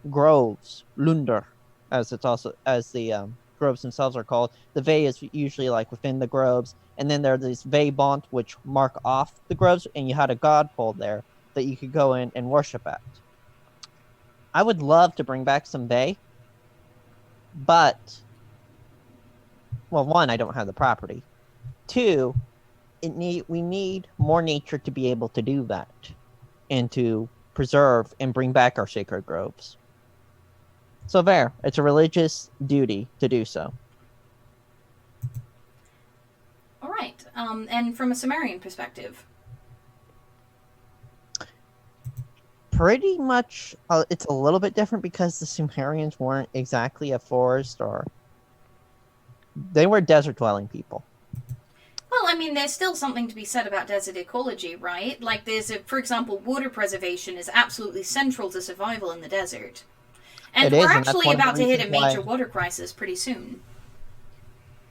groves, Lunder, as the groves themselves are called. The Ve is usually like within the groves, and then there are these Ve Bont, which mark off the groves, and you had a god pole there that you could go in and worship at. I would love to bring back some Ve, but, well, one, I don't have the property. Two, we need more nature to be able to do that and to preserve and bring back our sacred groves. So there, it's a religious duty to do so. All right. And from a Sumerian perspective. Pretty much, it's a little bit different because the Sumerians weren't exactly a forest they were desert-dwelling people. Well, I mean, there's still something to be said about desert ecology, right? Like, for example, water preservation is absolutely central to survival in the desert. And It is, we're and that's actually one of the about to hit a reasons why- major water crisis pretty soon.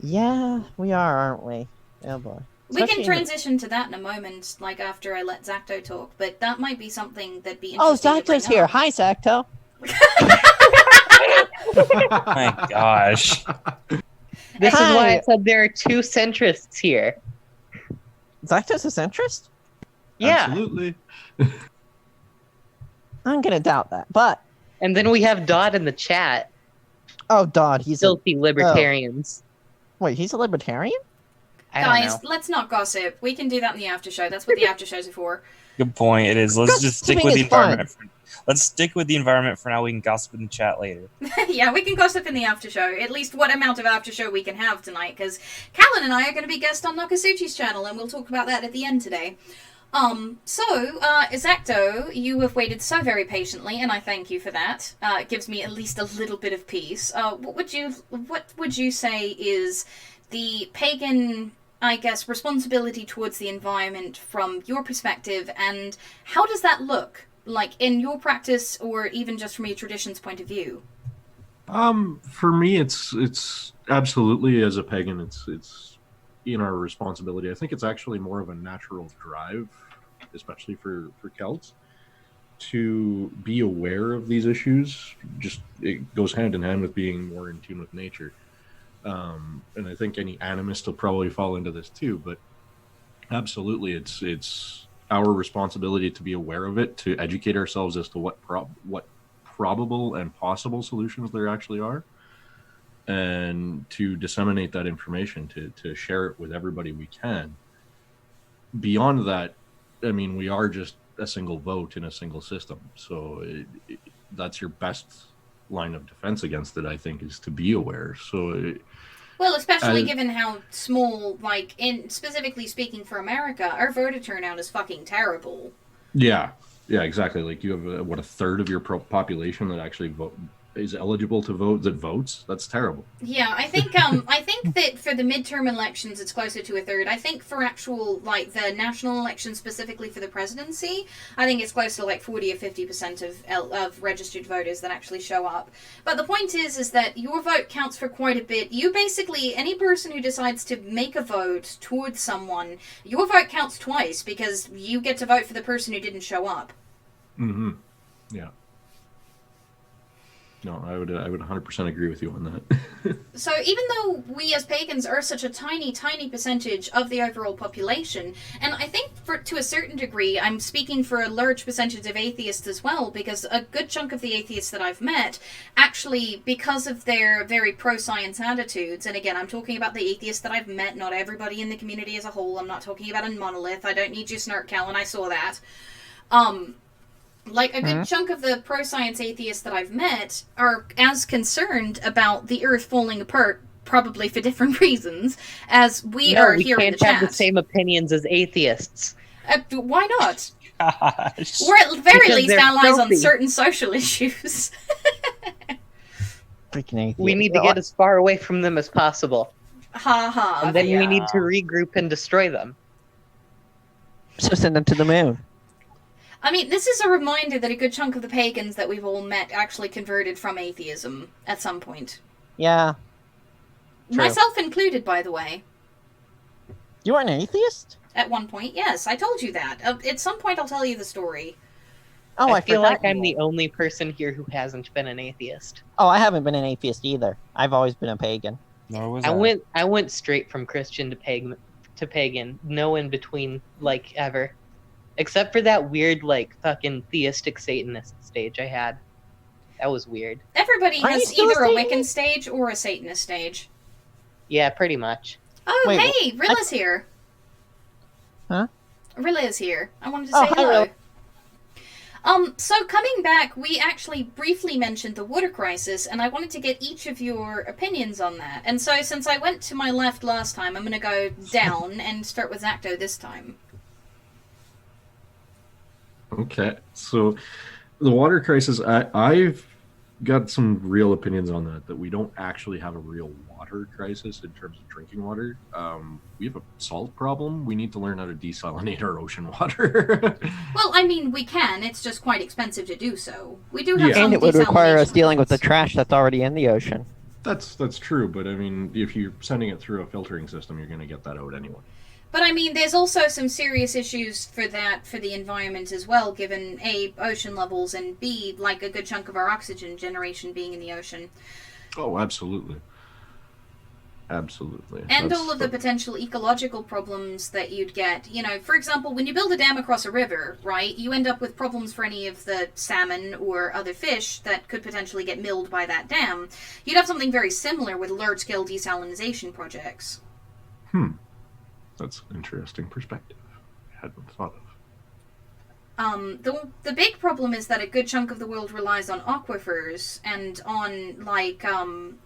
Yeah, we are, aren't we? Oh boy. We can Especially in the- transition to that in a moment, like after I let Zacto talk, but that might be something that'd be Oh, interesting to bring Zacto's here. up. Hi, Zacto. My gosh. This is Hi. why I said there are two centrists here. Zacto's a centrist? Yeah. Absolutely. I'm gonna doubt that, but And then we have Dodd in the chat. oh, Dodd, he's Filthy libertarians. wait, he's a libertarian? I don't Guys, know. let's not gossip. We can do that in the after show. That's what the after shows are for. Good point. It is. Let's just stick Gossiping with the is fun. environment. Let's stick with the environment for now. We can gossip in the chat later. Yeah, we can gossip in the after show. At least what amount of after show we can have tonight, because Calon and I are going to be guests on Nakasuchi's channel, and we'll talk about that at the end today. Zacto, you have waited so very patiently, and I thank you for that. It gives me at least a little bit of peace. What would you say is the pagan, I guess, responsibility towards the environment from your perspective, and how does that look, like, in your practice, or even just from your tradition's point of view? For me, it's absolutely, as a pagan, it's in our responsibility. I think it's actually more of a natural drive, especially for Celts, to be aware of these issues, just it goes hand in hand with being more in tune with nature. And I think any animist will probably fall into this too, but absolutely, it's our responsibility to be aware of it, to educate ourselves as to what probable and possible solutions there actually are, and to disseminate that information, to share it with everybody we can. Beyond that, I mean, we are just a single vote in a single system, so that's your best line of defense against it, I think, is to be aware. So well, especially given how small, like, in specifically speaking for America, our voter turnout is fucking terrible. yeah, exactly. Like, you have a third of your population that actually is eligible to vote that votes. That's terrible. Yeah, I think that for the midterm elections it's closer to a third. I think for actual, like, the national election specifically for the presidency, I think it's close to like 40 or 50% of registered voters that actually show up. But the point is that your vote counts for quite a bit. You basically, any person who decides to make a vote towards someone, your vote counts twice because you get to vote for the person who didn't show up. Mm-hmm. Yeah. No, I would 100% agree with you on that. So even though we as pagans are such a tiny, tiny percentage of the overall population, and I think to a certain degree, I'm speaking for a large percentage of atheists as well, because a good chunk of the atheists that I've met, actually, because of their very pro-science attitudes, and again, I'm talking about the atheists that I've met, not everybody in the community as a whole, I'm not talking about a monolith, I don't need you snark, Calon, I saw that. Like, a good chunk of the pro-science atheists that I've met are as concerned about the Earth falling apart, probably for different reasons, as we are here in the chat. We can't have the same opinions as atheists. Why not? Gosh. We're at the very Because least they're allies on filthy. certain social issues. Freaking atheist. We need to get as far away from them as possible. Ha ha. And then yeah. we need to regroup and destroy them. So send them to the moon. I mean, this is a reminder that a good chunk of the pagans that we've all met actually converted from atheism at some point. Yeah. True. Myself included, by the way. You are an atheist? At one point, yes. I told you that. At some point, I'll tell you the story. Oh, I feel forgot like I'm you. the only person here who hasn't been an atheist. Oh, I haven't been an atheist either. I've always been a pagan. Nor was I went straight from Christian to pagan, no in between, like, ever. Except for that weird, like, fucking theistic Satanist stage I had. That was weird. Everybody Are you has still either a a Satanist? Wiccan stage or a Satanist stage. Yeah, pretty much. Oh, Wait, hey! Rilla's here. Huh? Rilla's here. I wanted to Oh, say hi, hello. Rilla. So coming back, we actually briefly mentioned the water crisis, and I wanted to get each of your opinions on that. And so, since I went to my left last time, I'm going to go down and start with Zacto this time. Okay, so the water crisis, I've got some real opinions on that we don't actually have a real water crisis in terms of drinking water. We have a salt problem. We need to learn how to desalinate our ocean water. Well, I mean, we can. It's just quite expensive to do so. We do have Yeah. some And it would require us desalination dealing with the plants. trash that's already in the ocean. That's true, but I mean, if you're sending it through a filtering system, you're going to get that out anyway. But I mean, there's also some serious issues for the environment as well, given A, ocean levels, and B, like a good chunk of our oxygen generation being in the ocean. Oh, absolutely. Absolutely. And That's all of the potential ecological problems that you'd get. You know, for example, when you build a dam across a river, right, you end up with problems for any of the salmon or other fish that could potentially get milled by that dam. You'd have something very similar with large-scale desalination projects. That's an interesting perspective. I hadn't thought of. The big problem is that a good chunk of the world relies on aquifers and on, like,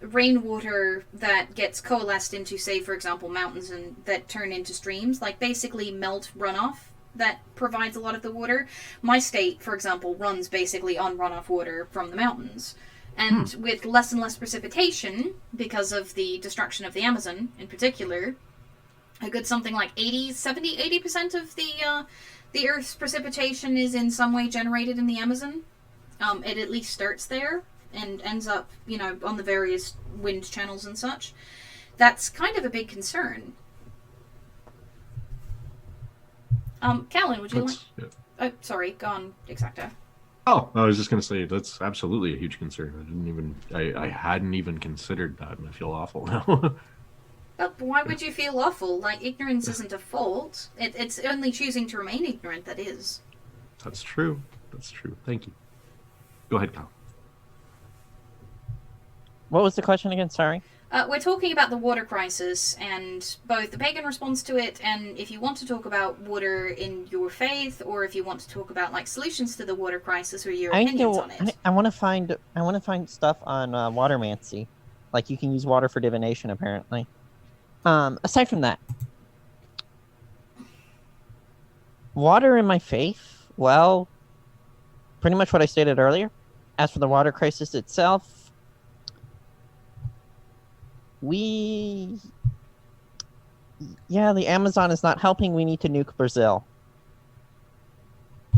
rainwater that gets coalesced into, say, for example, mountains and that turn into streams, like basically melt runoff that provides a lot of the water. My state, for example, runs basically on runoff water from the mountains. And with less and less precipitation, because of the destruction of the Amazon in particular, a good something like 80% of the Earth's precipitation is in some way generated in the Amazon. It at least starts there and ends up, you know, on the various wind channels and such. That's kind of a big concern. Calon, would you like... Yeah. Oh, sorry, go on, Exacto. Oh, I was just gonna say that's absolutely a huge concern. I hadn't even considered that, and I feel awful now. But why would you feel awful? Like, ignorance isn't a fault. It's only choosing to remain ignorant that is. That's true. That's true. Thank you. Go ahead, Kyle. What was the question again? Sorry. We're talking about the water crisis and both the pagan response to it, and if you want to talk about water in your faith, or if you want to talk about like solutions to the water crisis or your opinions on it. I want to find stuff on watermancy, like you can use water for divination apparently. Aside from that, water in my faith, well, pretty much what I stated earlier. As for the water crisis itself, the Amazon is not helping. We need to nuke Brazil.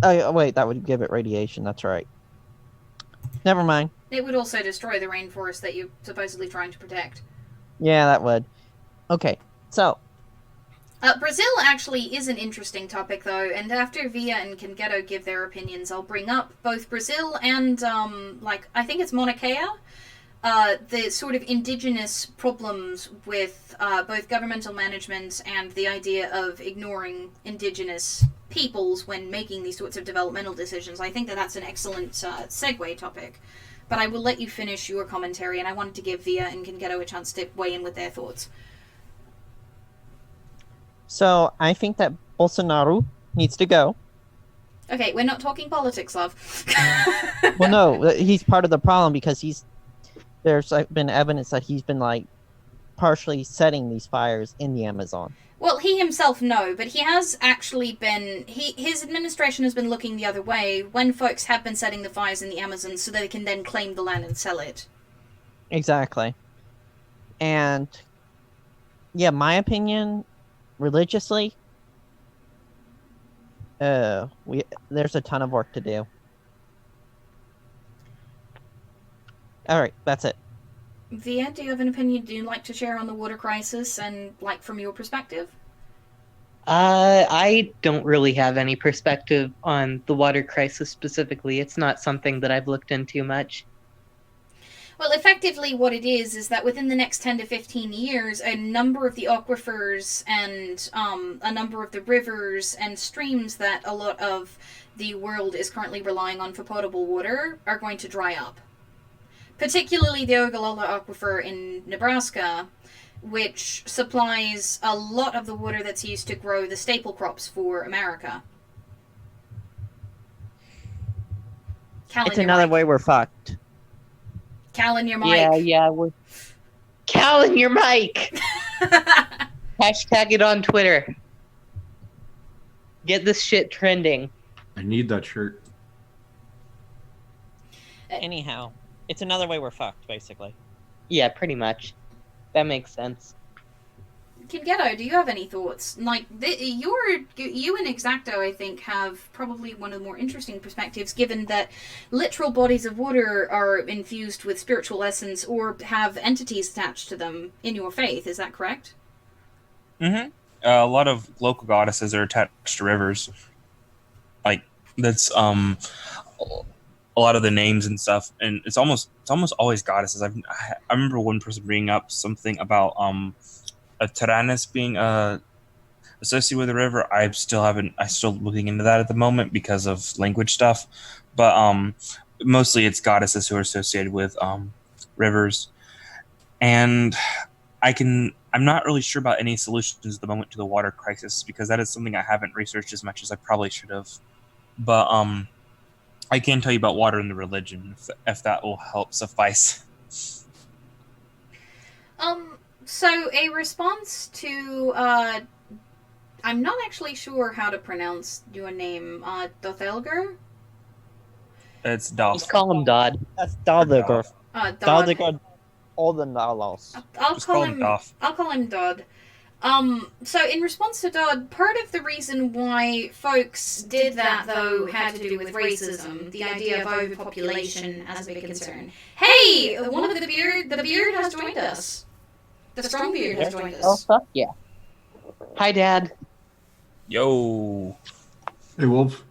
Oh, wait, that would give it radiation. That's right. Never mind. It would also destroy the rainforest that you're supposedly trying to protect. Yeah, that would. Okay, so. Brazil actually is an interesting topic, though, and after Via and Cingeto give their opinions, I'll bring up both Brazil and, I think it's Mauna Kea. The sort of indigenous problems with both governmental management and the idea of ignoring indigenous peoples when making these sorts of developmental decisions. I think that that's an excellent segue topic. But I will let you finish your commentary, and I wanted to give Via and Cingeto a chance to weigh in with their thoughts. So, I think that Bolsonaro needs to go. Okay, we're not talking politics, love. Well, no, he's part of the problem because there's been evidence that he's been partially setting these fires in the Amazon. Well, he himself no, but he has actually been his administration has been looking the other way when folks have been setting the fires in the Amazon so they can then claim the land and sell it. Exactly. And yeah, my opinion, religiously, there's a ton of work to do. All right, that's it. Via, do you have an opinion you'd like to share on the water crisis and, from your perspective? I don't really have any perspective on the water crisis specifically. It's not something that I've looked into much. Well, effectively what it is that within the next 10 to 15 years, a number of the aquifers and a number of the rivers and streams that a lot of the world is currently relying on for potable water are going to dry up. Particularly the Ogallala Aquifer in Nebraska, which supplies a lot of the water that's used to grow the staple crops for America. Calon, It's another way we're fucked. Calon, your mic. Yeah, we're... Calon, your mic! Hashtag it on Twitter. Get this shit trending. I need that shirt. Anyhow, it's another way we're fucked, basically. Yeah, pretty much. That makes sense. Cingeto, do you have any thoughts? You and Exacto, I think, have probably one of the more interesting perspectives, given that literal bodies of water are infused with spiritual essence or have entities attached to them in your faith. Is that correct? Mm-hmm. A lot of local goddesses are attached to rivers. That's a lot of the names and stuff, and it's almost always goddesses. I remember one person bringing up something about a Tyrannus being associated with a river. I'm still looking into that at the moment because of language stuff, but mostly it's goddesses who are associated with rivers, and I'm not really sure about any solutions at the moment to the water crisis because that is something I haven't researched as much as I probably should have, but I can tell you about water and the religion if that will help suffice. So a response to, I'm not actually sure how to pronounce your name, Dothelger? It's Doth. Just call him Dodd. That's Daldiger. Dodd. Daldiger Oldendalos. I'll Just call call him Doth. I'll call him Dodd. So in response to Dodd, part of the reason why folks did that, though, had to do with racism, the idea of overpopulation as a big concern. Hey! One of the beard has joined us. The strong beard has joined Oh, us. fuck yeah. Hi, Dad. Yo. Hey, Wolf.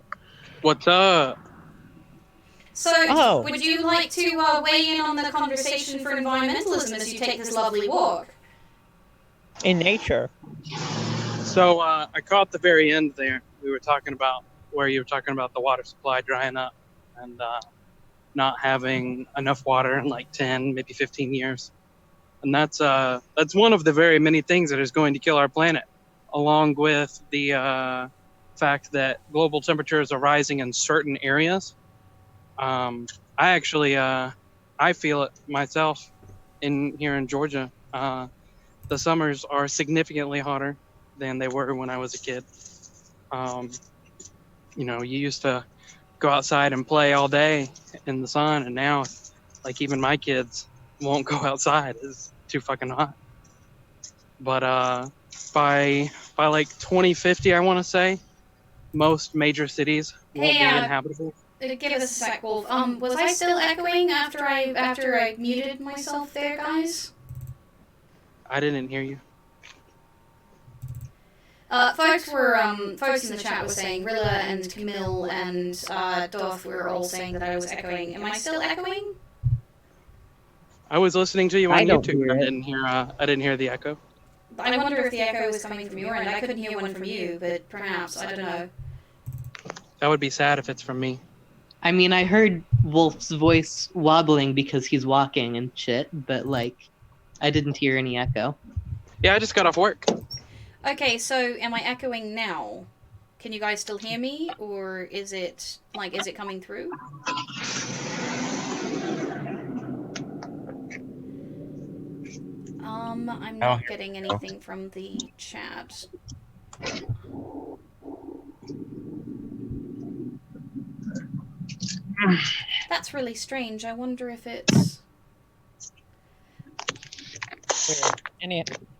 What's up? So, Oh. would you like to weigh in on the conversation for environmentalism as you take this lovely walk? In nature. So I caught the very end there. We were talking about where you were talking about the water supply drying up and not having enough water in like 10, maybe 15 years. And that's one of the very many things that is going to kill our planet, along with the fact that global temperatures are rising in certain areas. I actually I feel it myself here in Georgia. The summers are significantly hotter than they were when I was a kid. You used to go outside and play all day in the sun, and now, like, even my kids won't go outside. It's too fucking hot. But by like 2050, I want to say, most major cities won't be inhabitable. Give us a sec, Wolf. Was I still echoing after I muted myself there, guys? I didn't hear you. Folks in the chat were saying, Rilla and Camille and Doth were all saying that I was echoing. Am I still echoing? I was listening to you on I don't YouTube. hear it. I didn't hear the echo. I wonder if the echo was coming from your end. I couldn't hear one from you, but perhaps, I don't know. That would be sad if it's from me. I mean, I heard Wolf's voice wobbling because he's walking and shit, but, like, I didn't hear any echo. Yeah, I just got off work. Okay, so am I echoing now? Can you guys still hear me, or is it coming through? I'm not getting anything from the chat. That's really strange. I wonder if it's...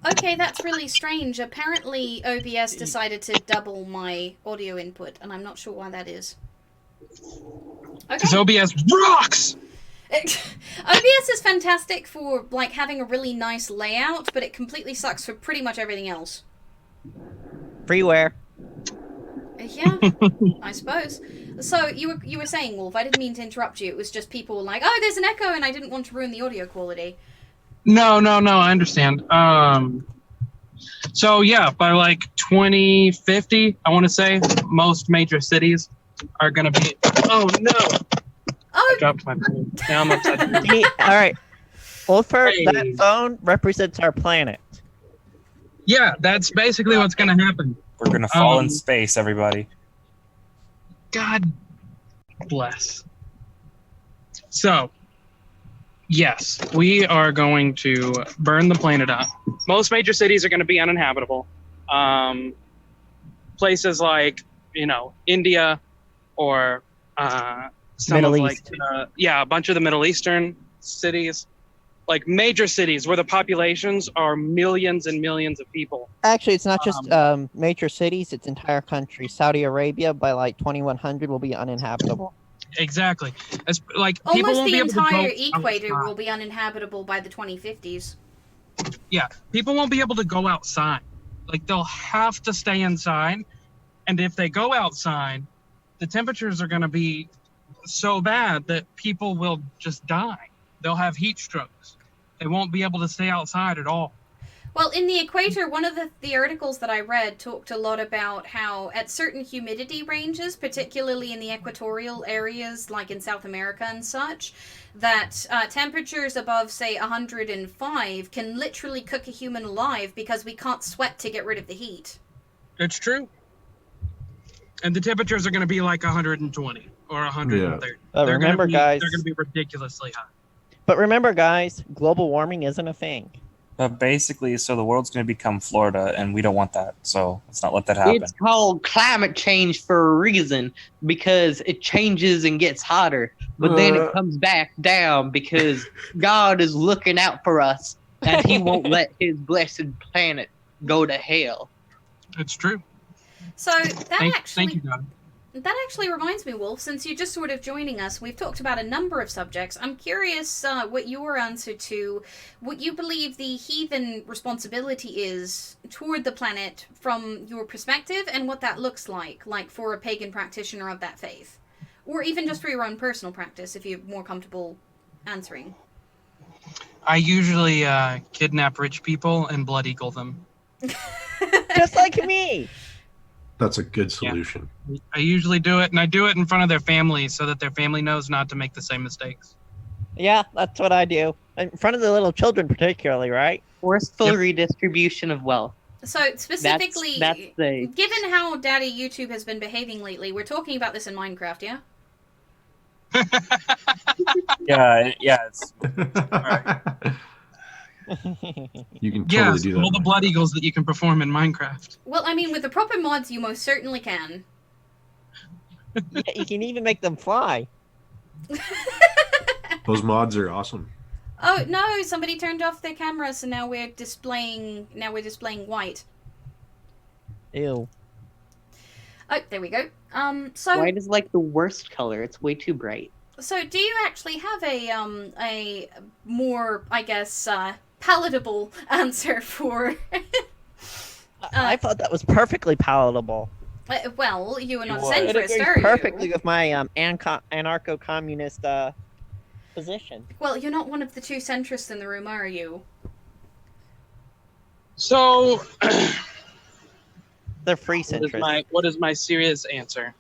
Okay, that's really strange. Apparently, OBS decided to double my audio input, and I'm not sure why that is. Okay. Because OBS rocks! OBS is fantastic for, like, having a really nice layout, but it completely sucks for pretty much everything else. Freeware. Yeah, I suppose. So, you were saying, Wolf, I didn't mean to interrupt you. It was just people were like, oh, there's an echo, and I didn't want to ruin the audio quality. No, I understand. So yeah, by like 2050, I want to say, most major cities are going to be... Oh, no! Oh! I dropped my phone. Now I'm upside down. All right. Wolfer, Hey. that phone represents our planet. Yeah, that's basically what's going to happen. We're gonna fall in space, everybody. God bless. So, yes, we are going to burn the planet up. Most major cities are going to be uninhabitable. Places like, India or some Middle of East. a bunch of the Middle Eastern cities, like major cities where the populations are millions and millions of people. Actually, it's not just major cities, it's entire countries. Saudi Arabia, by like 2100, will be uninhabitable. Exactly. It's like people Almost won't the be able to go entire equator outside. will be uninhabitable by the 2050s. Yeah, people won't be able to go outside. Like, they'll have to stay inside. And if they go outside, the temperatures are going to be so bad that people will just die. They'll have heat strokes. They won't be able to stay outside at all. Well, in the equator, one of the articles that I read talked a lot about how at certain humidity ranges, particularly in the equatorial areas like in South America and such, that temperatures above, say, 105 can literally cook a human alive because we can't sweat to get rid of the heat. It's true. And the temperatures are going to be like 120 or 130. But remember, guys... They're going to be ridiculously hot. But remember, guys, global warming isn't a thing. But basically, so the world's going to become Florida, and we don't want that. So let's not let that happen. It's called climate change for a reason, because it changes and gets hotter, but then it comes back down because God is looking out for us, and He won't let His blessed planet go to hell. It's true. So Thank you, God. That actually reminds me, Wolf, since you're just sort of joining us, we've talked about a number of subjects. I'm curious what your answer to what you believe the heathen responsibility is toward the planet from your perspective and what that looks like for a pagan practitioner of that faith. Or even just for your own personal practice, if you're more comfortable answering. I usually kidnap rich people and blood eagle them. Just like me. That's a good solution. I usually do it, and I do it in front of their family so that their family knows not to make the same mistakes. Yeah, that's what I do. In front of the little children particularly, right? Forceful Yep. redistribution of wealth. So specifically, That's the given how Daddy YouTube has been behaving lately, we're talking about this in Minecraft, yeah? Yeah, it's You can totally Yes, do that. all the blood eagles that you can perform in Minecraft. Well, I mean, with the proper mods, you most certainly can. Yeah, you can even make them fly. Those mods are awesome. Oh no! Somebody turned off their camera, so now we're displaying white. Ew. Oh, there we go. So white is like the worst color. It's way too bright. So do you actually have a more, I guess, palatable answer for? I thought that was perfectly palatable. Well, you are not a It centrist, agrees are you? perfectly with my anarcho-communist position. Well, you're not one of the two centrists in the room, are you? So, They're free centrists. what is my serious answer?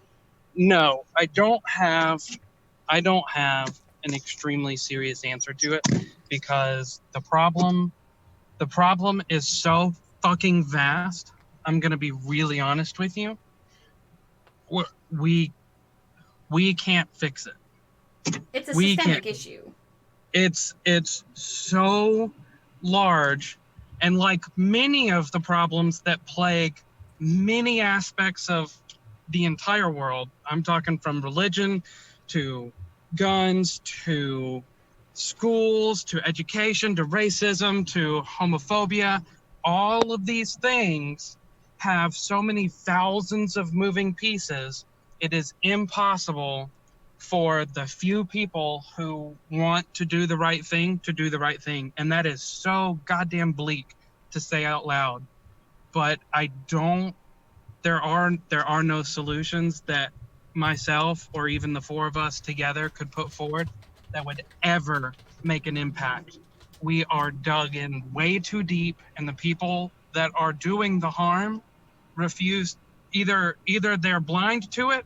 No, I don't have an extremely serious answer to it, because the problem is so fucking vast. I'm gonna be really honest with you. We can't fix it. It's a We systemic can't. issue. It's so large, and like many of the problems that plague many aspects of the entire world, I'm talking from religion to guns to schools to education to racism to homophobia, all of these things have so many thousands of moving pieces. It is impossible for the few people who want to do the right thing to do the right thing. And that is so goddamn bleak to say out loud. But there are no solutions that myself or even the four of us together could put forward that would ever make an impact. We are dug in way too deep, and the people that are doing the harm refuse. Either they're blind to it,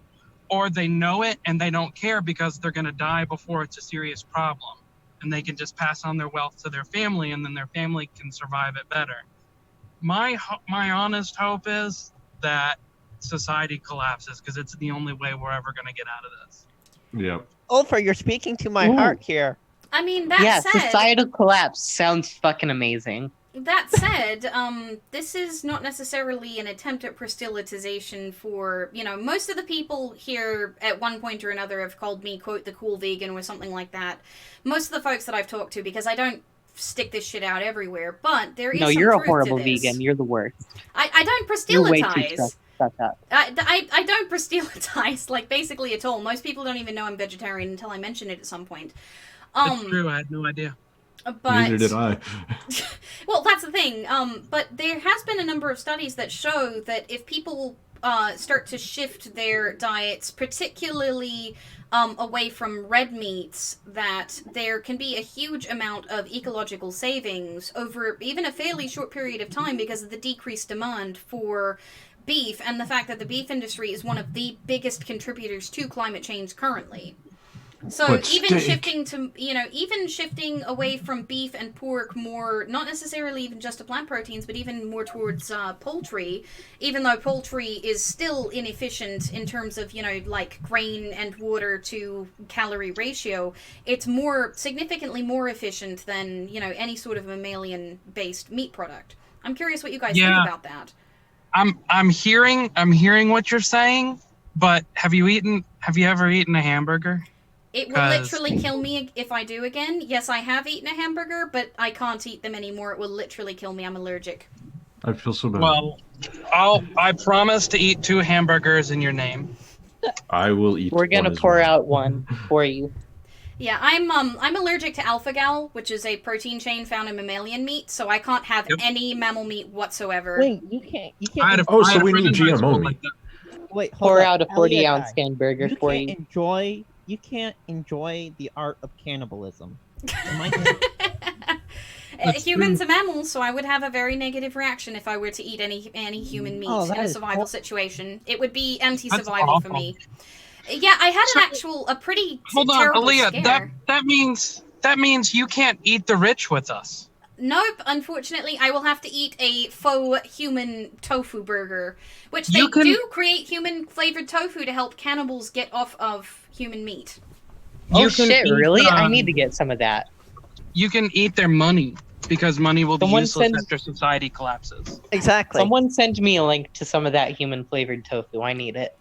or they know it and they don't care because they're going to die before it's a serious problem, and they can just pass on their wealth to their family, and then their family can survive it better. My honest hope is that society collapses, because it's the only way we're ever going to get out of this. Yeah. Ulfar, you're speaking to my Ooh. heart here. I mean, that Yeah, said, societal collapse sounds fucking amazing. that said, this is not necessarily an attempt at proselytization for, most of the people here at one point or another have called me, quote, the cool vegan or something like that. Most of the folks that I've talked to, because I don't stick this shit out everywhere, but there is No, some you're a truth horrible to this. vegan. You're the worst. I don't You're way too proselytize. stuck up. I don't proselytize, like, basically at all. Most people don't even know I'm vegetarian until I mention it at some point. It's true, I had no idea. But Neither did I. well, that's the thing. But there has been a number of studies that show that if people start to shift their diets, particularly away from red meats, that there can be a huge amount of ecological savings over even a fairly short period of time because of the decreased demand for beef and the fact that the beef industry is one of the biggest contributors to climate change currently. So But even steak. shifting away from beef and pork more, not necessarily even just to plant proteins, but even more towards poultry, even though poultry is still inefficient in terms of, like grain and water to calorie ratio, it's significantly more efficient than, any sort of mammalian-based meat product. I'm curious what you guys think about that. I'm hearing what you're saying, but have you ever eaten a hamburger? It will literally kill me if I do again. Yes, I have eaten a hamburger, but I can't eat them anymore. It will literally kill me. I'm allergic. I feel so bad. Well, I promise to eat 2 hamburgers in your name. I will eat. We're gonna one as pour well. out one for you. Yeah, I'm allergic to alpha-gal, which is a protein chain found in mammalian meat, so I can't have any mammal meat whatsoever. Wait, you can't. I had a, Oh, I so had a we friend need in high GMO school meat. like that. Wait, hold pour up. out a 40-ounce Aliakai, hamburger you for can't you. enjoy. You can't enjoy the art of cannibalism. Am I That's Humans true. are mammals, so I would have a very negative reaction if I were to eat any human meat Oh, in that a is survival hor- situation. It would be That's anti-survival for awful. me. Yeah, I had So, a pretty hold on, terrible Aaliyah. scare. That means you can't eat the rich with us. Nope, unfortunately, I will have to eat a faux human tofu burger, which they You can do create human flavored tofu to help cannibals get off of human meat. Oh you can shit, eat, really? I need to get some of that. You can eat their money because money will be Someone useless sends- after society collapses. exactly? Someone send me a link to some of that human flavored tofu. I need it.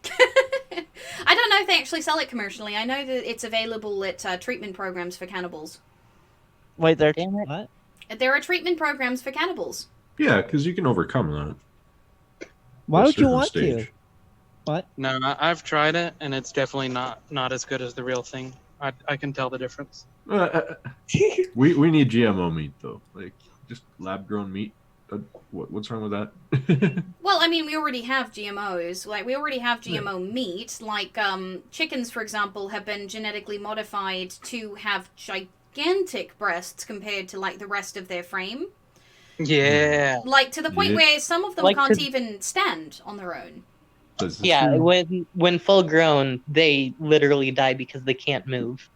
I don't know if they actually sell it commercially. I know that it's available at treatment programs for cannibals. Wait, there. Damn it. What? There are treatment programs for cannibals. Yeah, because you can overcome that. Why at a would you certain want to? stage. What? No, I've tried it, and it's definitely not as good as the real thing. I can tell the difference. We need GMO meat though, like just lab grown meat. What's wrong with that? Well, I mean, we already have GMOs. Like, we already have GMO meat. Like, chickens, for example, have been genetically modified to have gigantic breasts compared to, like, the rest of their frame. Yeah. Like, to the point Yeah. where some of them Like can't to- even stand on their own. This is Yeah, true. when full grown, they literally die because they can't move.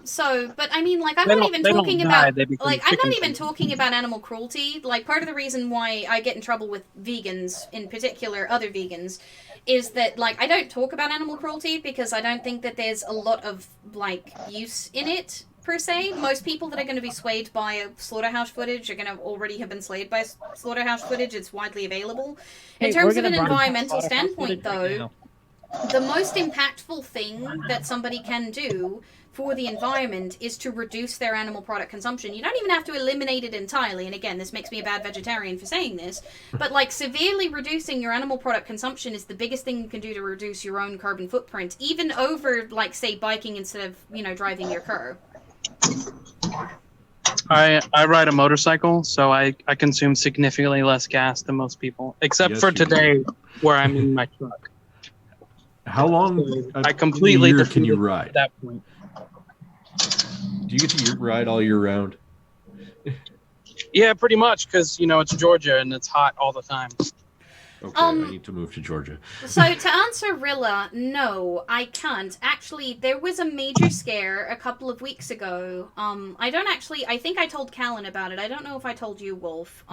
So, but I mean, like, I'm They not don't- even they don't talking die, about, they become like, I'm not chicken even feed. talking about animal cruelty. Like, part of the reason why I get in trouble with vegans, in particular other vegans, is that, like, I don't talk about animal cruelty because I don't think that there's a lot of, like, use in it, per se. Most people that are going to be swayed by slaughterhouse footage are going to already have been swayed by slaughterhouse footage. It's widely available. In Hey, terms we're of an gonna broadcast environmental slaughterhouse standpoint, footage right though, now. the most impactful thing that somebody can do for the environment is to reduce their animal product consumption. You don't even have to eliminate it entirely, and again, this makes me a bad vegetarian for saying this, but like severely reducing your animal product consumption is the biggest thing you can do to reduce your own carbon footprint, even over, like, say, biking instead of, you know, driving your car. I ride a motorcycle, so I consume significantly less gas than most people, except Yes, for you do. today, where I'm in my truck. How long? I completely a year can you defeated ride? at that point. Do you get to ride all year round? Yeah, pretty much, because, you know, it's Georgia and it's hot all the time. Okay, Um, I need to move to Georgia. So to answer Rilla, no, I can't. Actually, there was a major scare a couple of weeks ago. I think I told Calon about it. I don't know if I told you, Wolf.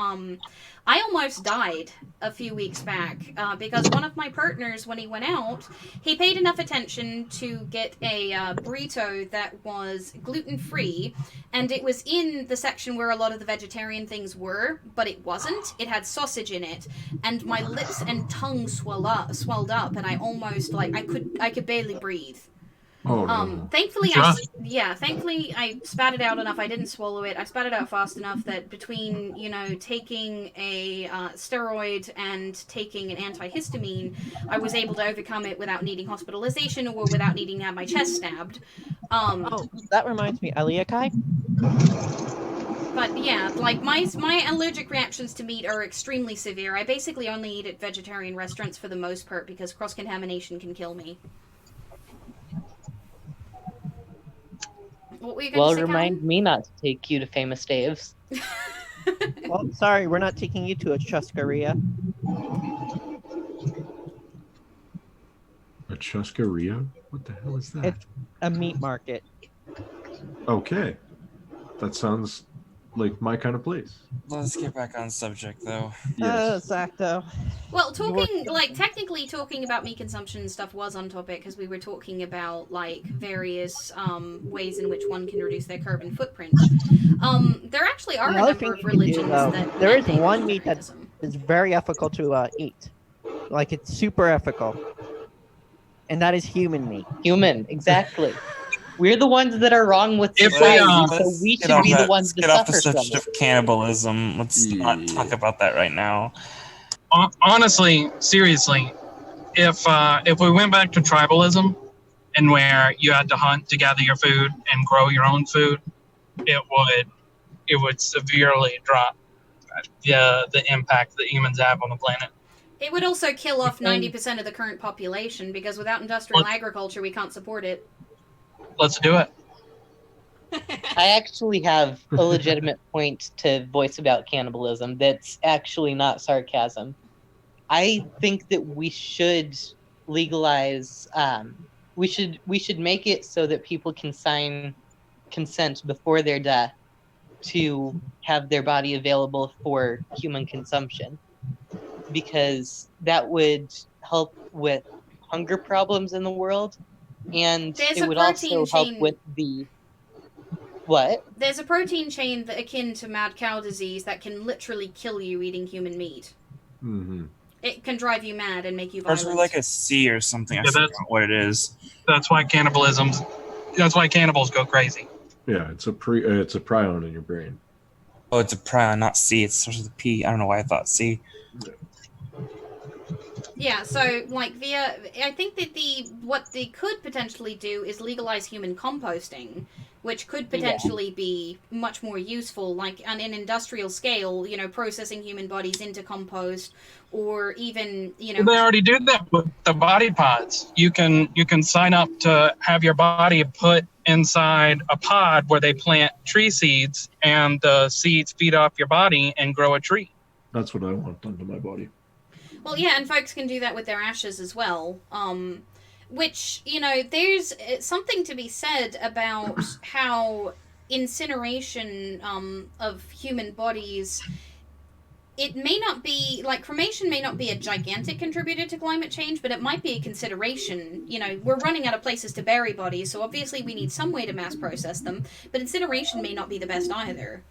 I almost died a few weeks back because one of my partners, when he went out, he paid enough attention to get a burrito that was gluten-free, and it was in the section where a lot of the vegetarian things were, but it wasn't. It had sausage in it, and my lips and tongue swelled up, and I almost, like, I could barely breathe. Oh no. Thankfully, It's rough. thankfully I spat it out enough. I didn't swallow it. I spat it out fast enough that between, you know, taking a steroid and taking an antihistamine, I was able to overcome it without needing hospitalization or without needing to have my chest stabbed. Oh, that reminds me, Aliakai. But yeah, like my allergic reactions to meat are extremely severe. I basically only eat at vegetarian restaurants for the most part because cross-contamination can kill me. What were you going Well, to say, remind me not to take you to Famous Dave's. Well, sorry, we're not taking you to a chuscaria. A chuscaria? What the hell is that? It's a meat market. Okay. That sounds like my kind of place. Let's get back on subject, though. Yes. Zacto. Well, technically talking about meat consumption and stuff was on topic because we were talking about, like, various ways in which one can reduce their carbon footprint. There actually are a Another number thing of you can do, religions though, that there is mandate one meat that vegetarianism. is very ethical to eat. Like, it's super ethical. And that is human meat. Human, exactly. We're the ones that are wrong with If we, society, uh, so we should be the ones that Get off the suffer from subject it. of cannibalism. Let's not talk about that right now. Honestly, seriously, if we went back to tribalism and where you had to hunt to gather your food and grow your own food, it would severely drop the impact that humans have on the planet. It would also kill off 90% of the current population, because without industrial agriculture, we can't support it. Let's do it. I actually have a legitimate point to voice about cannibalism that's actually not sarcasm. I think that we should legalize. We should make it so that people can sign consent before their death to have their body available for human consumption, because that would help with hunger problems in the world, and There's it a would protein also help chain- with the what? There's a protein chain that akin to mad cow disease that can literally kill you eating human meat. Mm-hmm. It can drive you mad and make you Starts violent. with like a C or something. I Yeah, forgot what it is. That's why cannibals go crazy. Yeah, it's a prion in your brain. Oh, it's a prion, not C. It starts with a P. I don't know why I thought C. Yeah, so like I think that what they could potentially do is legalize human composting, which could potentially be much more useful, like on an industrial scale, processing human bodies into compost, or even, Well, they already do that with the body pods. You can sign up to have your body put inside a pod where they plant tree seeds, and the seeds feed off your body and grow a tree. That's what I want done to my body. Well, yeah, and folks can do that with their ashes as well. Which, there's something to be said about how incineration of human bodies, it may not be, like, cremation may not be a gigantic contributor to climate change, but it might be a consideration. We're running out of places to bury bodies, so obviously we need some way to mass process them, but incineration may not be the best either.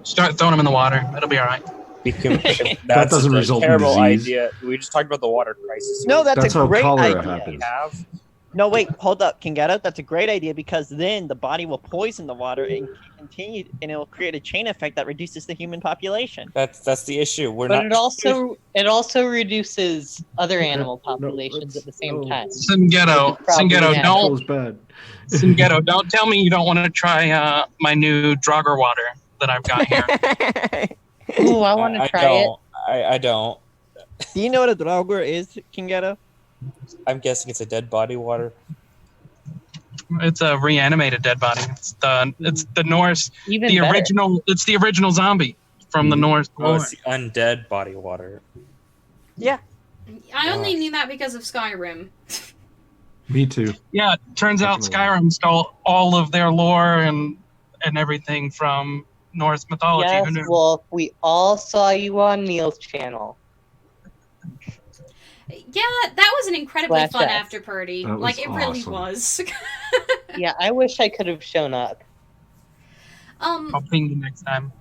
Start throwing them in the water. It'll be all right. That doesn't result in terrible disease. idea. We just talked about the water crisis. No, that's a how great cholera idea. happens. No, wait, hold up, Cingeto. That's a great idea, because then the body will poison the water and continue, and it will create a chain effect that reduces the human population. That's the issue. But it also reduces other animal populations at the same time. Cingeto, Control's bad. don't tell me you don't want to try my new Draugr water that I've got here. Ooh, I want to try it. I don't. Do you know what a Draugr is, Cingeto? I'm guessing it's a dead body water. It's a reanimated dead body. It's the Norse, Even better. original. It's the original zombie from the Norse Oh, lore. it's the undead body water. Yeah. I only knew that because of Skyrim. Me too. Yeah, it turns out Skyrim stole all of their lore and everything from Norse mythology. Yes, Who knew? Wolf, we all saw you on Neil's channel. Yeah, that was an incredibly Flashback. fun after party. That was Like, it really awesome. was. Yeah, I wish I could have shown up. I'll ping you next time.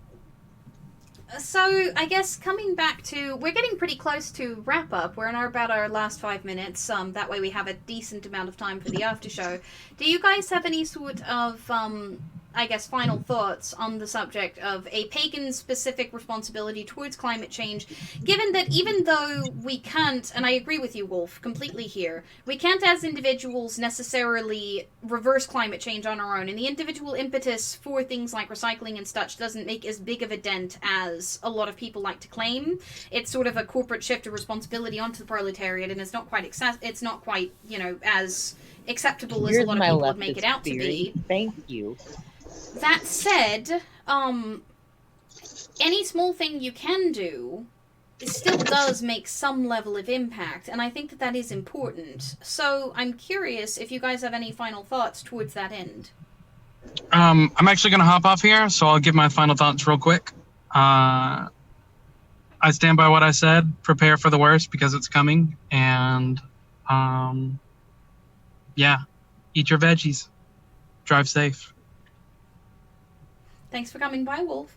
So, I guess coming back to... We're getting pretty close to wrap-up. We're in about our last 5 minutes. That way we have a decent amount of time for the after show. Do you guys have any sort of, final thoughts on the subject of a pagan-specific responsibility towards climate change, given that even though we can't, and I agree with you, Wolf, completely here, we can't as individuals necessarily reverse climate change on our own, and the individual impetus for things like recycling and such doesn't make as big of a dent as a lot of people like to claim. It's sort of a corporate shift of responsibility onto the proletariat, and it's not quite as acceptable as a Here's lot of my people would make it leftist out to theory. be. Thank you. That said, any small thing you can do still does make some level of impact, and I think that is important. So I'm curious if you guys have any final thoughts towards that end. I'm actually going to hop off here, so I'll give my final thoughts real quick. I stand by what I said. Prepare for the worst because it's coming, and eat your veggies. Drive safe. Thanks for coming by, Wolf.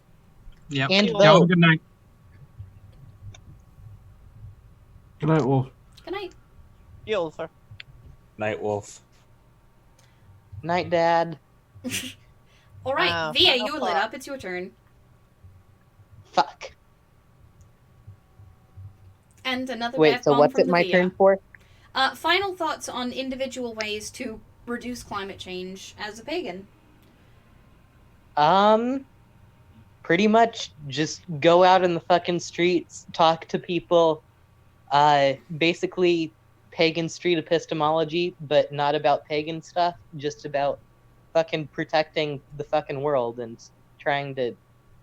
Yep. And Y'all have a vote. good night. Good night, Wolf. Good night. Yo, sir. Night Wolf. Night, Dad. All right, Wow, Via, final you're lit thought. up. It's your turn. Fuck. And another Wait, so F-bomb what's from it the my Via. turn for? Final thoughts on individual ways to reduce climate change as a pagan. pretty much just go out in the fucking streets, talk to people, basically pagan street epistemology, but not about pagan stuff, just about fucking protecting the fucking world and trying to...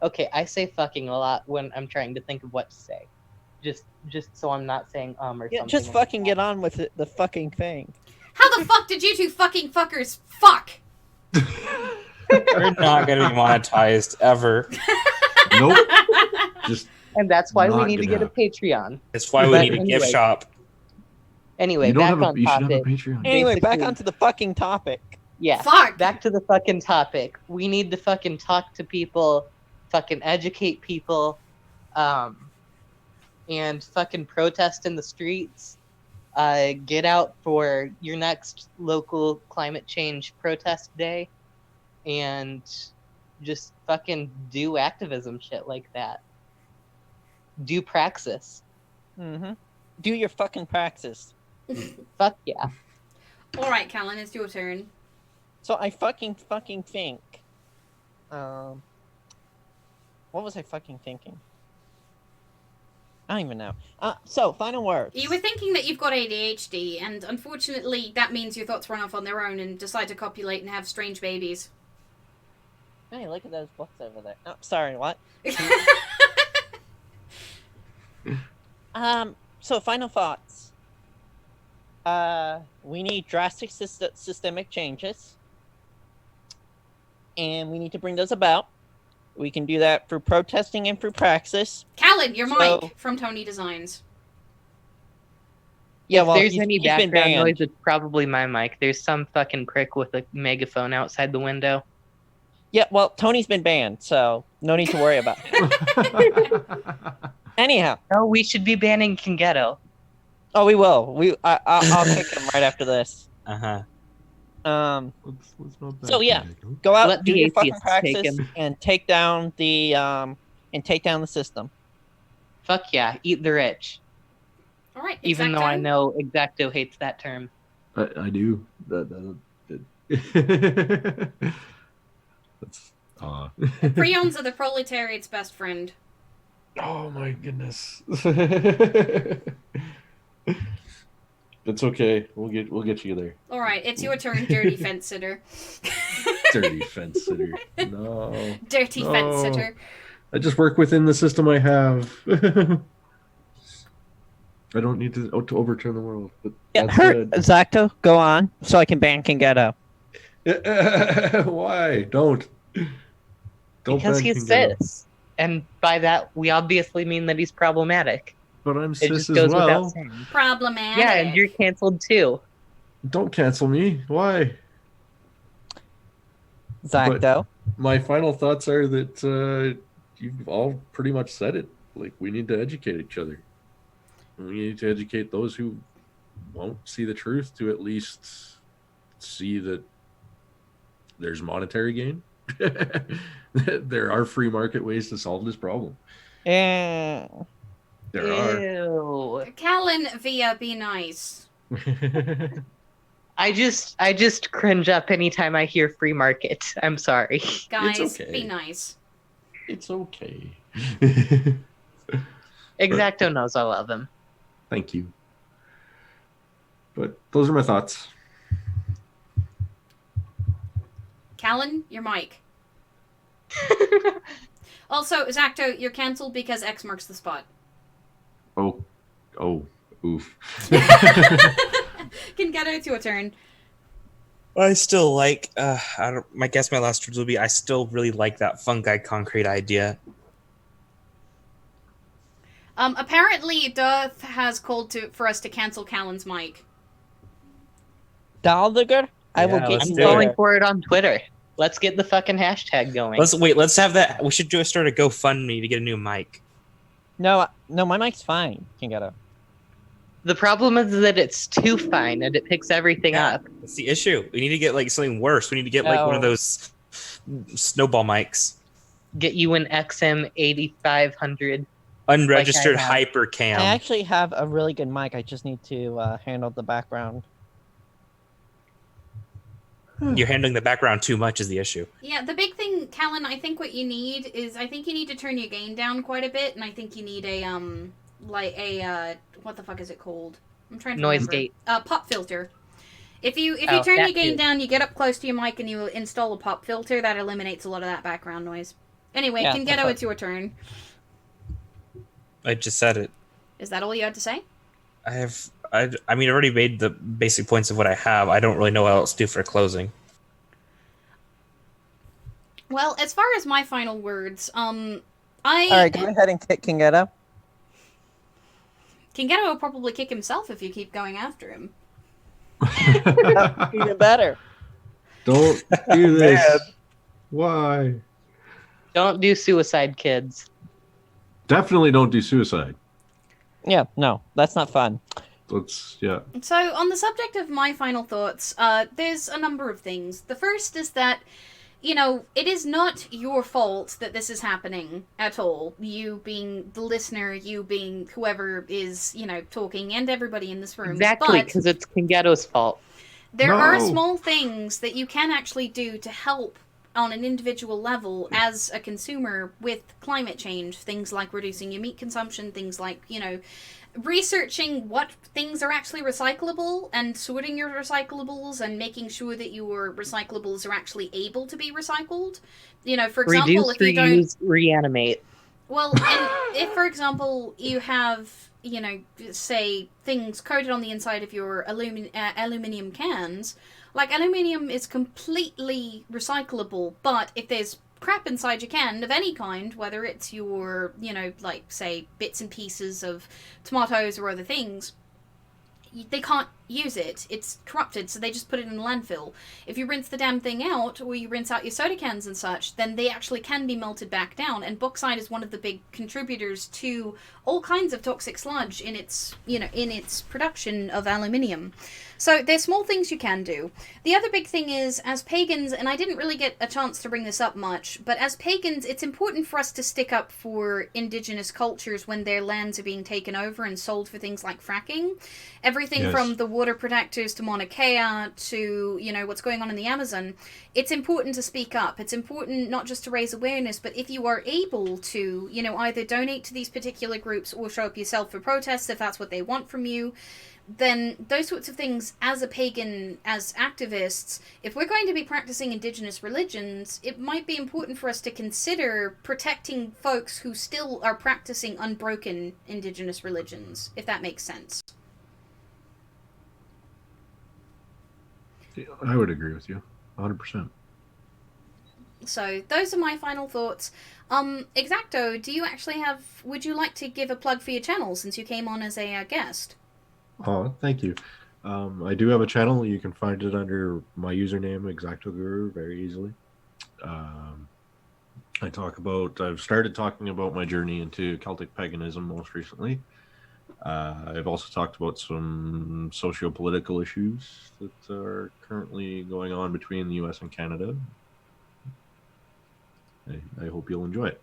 Okay, I say fucking a lot when I'm trying to think of what to say. Just so I'm not saying or Yeah, something. just fucking get on with it, the fucking thing. How the fuck did you two fucking fuckers fuck? We're not gonna be monetized ever. Nope. Just And that's why we not need to gonna get a Patreon. That's why we But need a gift anyway. shop. Anyway, you don't back have a. on You should have a topic. Patreon. Anyway, back Basically- onto the fucking topic. Yeah. Fuck. Back to the fucking topic. We need to fucking talk to people, fucking educate people, and fucking protest in the streets. Get out for your next local climate change protest day, and just fucking do activism shit like that. Do praxis. Mm-hmm. Do your fucking praxis. Fuck yeah. All right, Calon, it's your turn. So I fucking think. What was I fucking thinking? I don't even know. So final words. You were thinking that you've got ADHD, and unfortunately, that means your thoughts run off on their own and decide to copulate and have strange babies. Hey, look at those books over there. Oh, sorry, what? So final thoughts. We need drastic systemic changes, and we need to bring those about. We can do that through protesting and through praxis. Calon, your So- mic from Tony Designs. Yeah, If well, there's he's any been background banned. noise, it's probably my mic. There's some fucking prick with a megaphone outside the window. Yeah, well, Tony's been banned, so no need to worry about it. Anyhow, No, we should be banning Cingeto. oh, we will. I'll kick him right after this. Uh-huh. Let's not So, back yeah. to Jacob. Go out, Let do the your fucking atheists take praxis, him. and take down the system. Fuck yeah, eat the rich. All right, Even though I Exacto. know Exacto hates that term. I do. That's Prions are the proletariat's best friend. Oh my goodness. It's okay. We'll get you there. All right, it's your turn, dirty fence sitter. Dirty fence sitter. No. Dirty fence sitter. I just work within the system I have. I don't need to overturn the world. But Yeah, that's hurt, good. Zacto. Go on, so I can ban Cingeto. Why? Don't Because ban he's Cingeto. cis. And by that, we obviously mean that he's problematic. But I'm It cis just as goes well. without saying. Problematic. Yeah, and you're canceled too. Don't cancel me. Why? Zacto. My final thoughts are that you've all pretty much said it. Like, we need to educate each other. We need to educate those who won't see the truth to at least see that there's monetary gain. There are free market ways to solve this problem. Yeah. There are. Ew. Calon via be nice. I just cringe up anytime I hear free market. I'm sorry. Guys, okay. be nice. It's okay. Exacto knows I love him. Thank you. But those are my thoughts. Calon, your mic. Also, Zacto, you're cancelled because X marks the spot. Oh, oof. Cingeto, it's your turn. I still like. I guess my last words will be. I still really like that fungi concrete idea. Apparently, Darth has called for us to cancel Calon's mic. Daldiger, I will Yeah, get let's you I'm do it. calling there. for it on Twitter. Let's get the fucking hashtag going. Let's have that. We should start a GoFundMe to get a new mic. No, my mic's fine, Cingeto. The problem is that it's too fine and it picks everything Yeah. up. That's the issue. We need to get like something worse. We need to get like one of No. those snowball mics, Get you an XM 8500. unregistered Like I hypercam. I actually have a really good mic. I just need to handle the background. You're handling the background too much is the issue. Yeah, the big thing, Calon, I think what you need is, I think you need to turn your gain down quite a bit, and I think you need a, what the fuck is it called? I'm trying to Noise remember. gate. Pop filter. If you Oh, turn that your gain too. down, you get up close to your mic and you install a pop filter, that eliminates a lot of that background noise. Anyway, Yeah, Cingeto, that's right. it's your turn. I just said it. Is that all you had to say? I mean, I already made the basic points of what I have. I don't really know what else to do for closing. Well, as far as my final words, All right, go ahead and kick Cingeto. Cingeto will probably kick himself if you keep going after him. Even better. Don't do this. Man. Why? Don't do suicide, kids. Definitely don't do suicide. Yeah, no, that's not fun. Yeah. So, on the subject of my final thoughts, there's a number of things. The first is that, it is not your fault that this is happening at all. You being the listener, you being whoever is, talking, and everybody in this room. Exactly, But because it's Cingeto's fault. there are No. small things that you can actually do to help on an individual level as a consumer with climate change. Things like reducing your meat consumption, things like, researching what things are actually recyclable and sorting your recyclables and making sure that your recyclables are actually able to be recycled. For example, Reduce, if you don't... reuse, reanimate. Well, and if, for example, you have, say, things coated on the inside of your aluminium cans, like, aluminium is completely recyclable, but if there's crap inside your can of any kind, whether it's your, say, bits and pieces of tomatoes or other things, they can't use it. It's corrupted, so they just put it in a landfill. If you rinse the damn thing out, or you rinse out your soda cans and such, then they actually can be melted back down, and bauxite is one of the big contributors to all kinds of toxic sludge in its, in its production of aluminium. So there's small things you can do. The other big thing is, as pagans, and I didn't really get a chance to bring this up much, but as pagans, it's important for us to stick up for indigenous cultures when their lands are being taken over and sold for things like fracking. Everything Yes. from the water protectors to Mauna Kea to, what's going on in the Amazon. It's important to speak up. It's important not just to raise awareness, but if you are able to, either donate to these particular groups or show up yourself for protests if that's what they want from you, then those sorts of things, as a pagan, as activists, if we're going to be practicing indigenous religions, it might be important for us to consider protecting folks who still are practicing unbroken indigenous religions, if that makes sense. I would agree with you 100%. So those are my final thoughts. Exacto, would you like to give a plug for your channel since you came on as a guest? Oh, thank you. I do have a channel. You can find it under my username, ExactoGuru, very easily. I've started talking about my journey into Celtic paganism most recently. I've also talked about some socio-political issues that are currently going on between the US and Canada. I hope you'll enjoy it.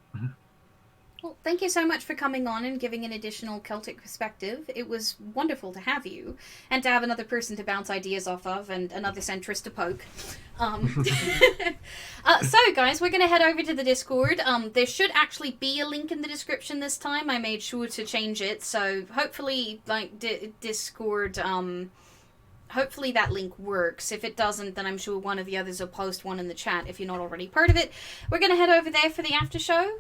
Well, thank you so much for coming on and giving an additional Celtic perspective. It was wonderful to have you, and to have another person to bounce ideas off of, and another centrist to poke. So, guys, we're going to head over to the Discord. There should actually be a link in the description this time. I made sure to change it, so hopefully, Discord... hopefully that link works. If it doesn't, then I'm sure one of the others will post one in the chat if you're not already part of it. We're going to head over there for the after show.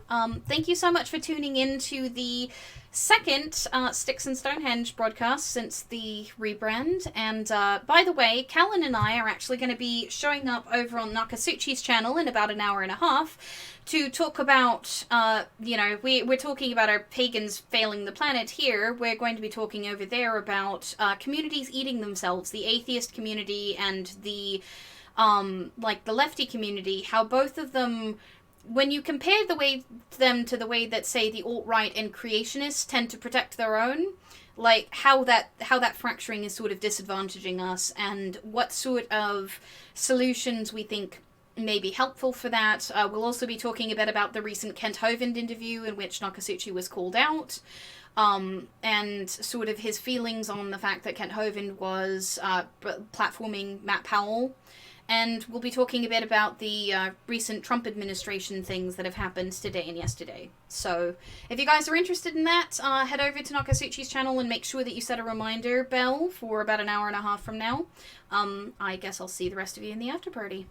Thank you so much for tuning in to the second Sticks and Stonehenge broadcast since the rebrand. And by the way, Calon and I are actually going to be showing up over on Nakasuchi's channel in about an hour and a half to talk about, we're talking about our Pagans Failing the Planet here. We're going to be talking over there about communities eating themselves, the atheist community and the lefty community, how both of them, when you compare them to the way that, say, the alt-right and creationists tend to protect their own, like how that fracturing is sort of disadvantaging us, and what sort of solutions we think may be helpful for that. We'll also be talking a bit about the recent Kent Hovind interview in which Nakasuchi was called out, and sort of his feelings on the fact that Kent Hovind was platforming Matt Powell, and we'll be talking a bit about the recent Trump administration things that have happened today and yesterday. So if you guys are interested in that, head over to Nakasuchi's channel and make sure that you set a reminder bell for about an hour and a half from now. I guess I'll see the rest of you in the after party.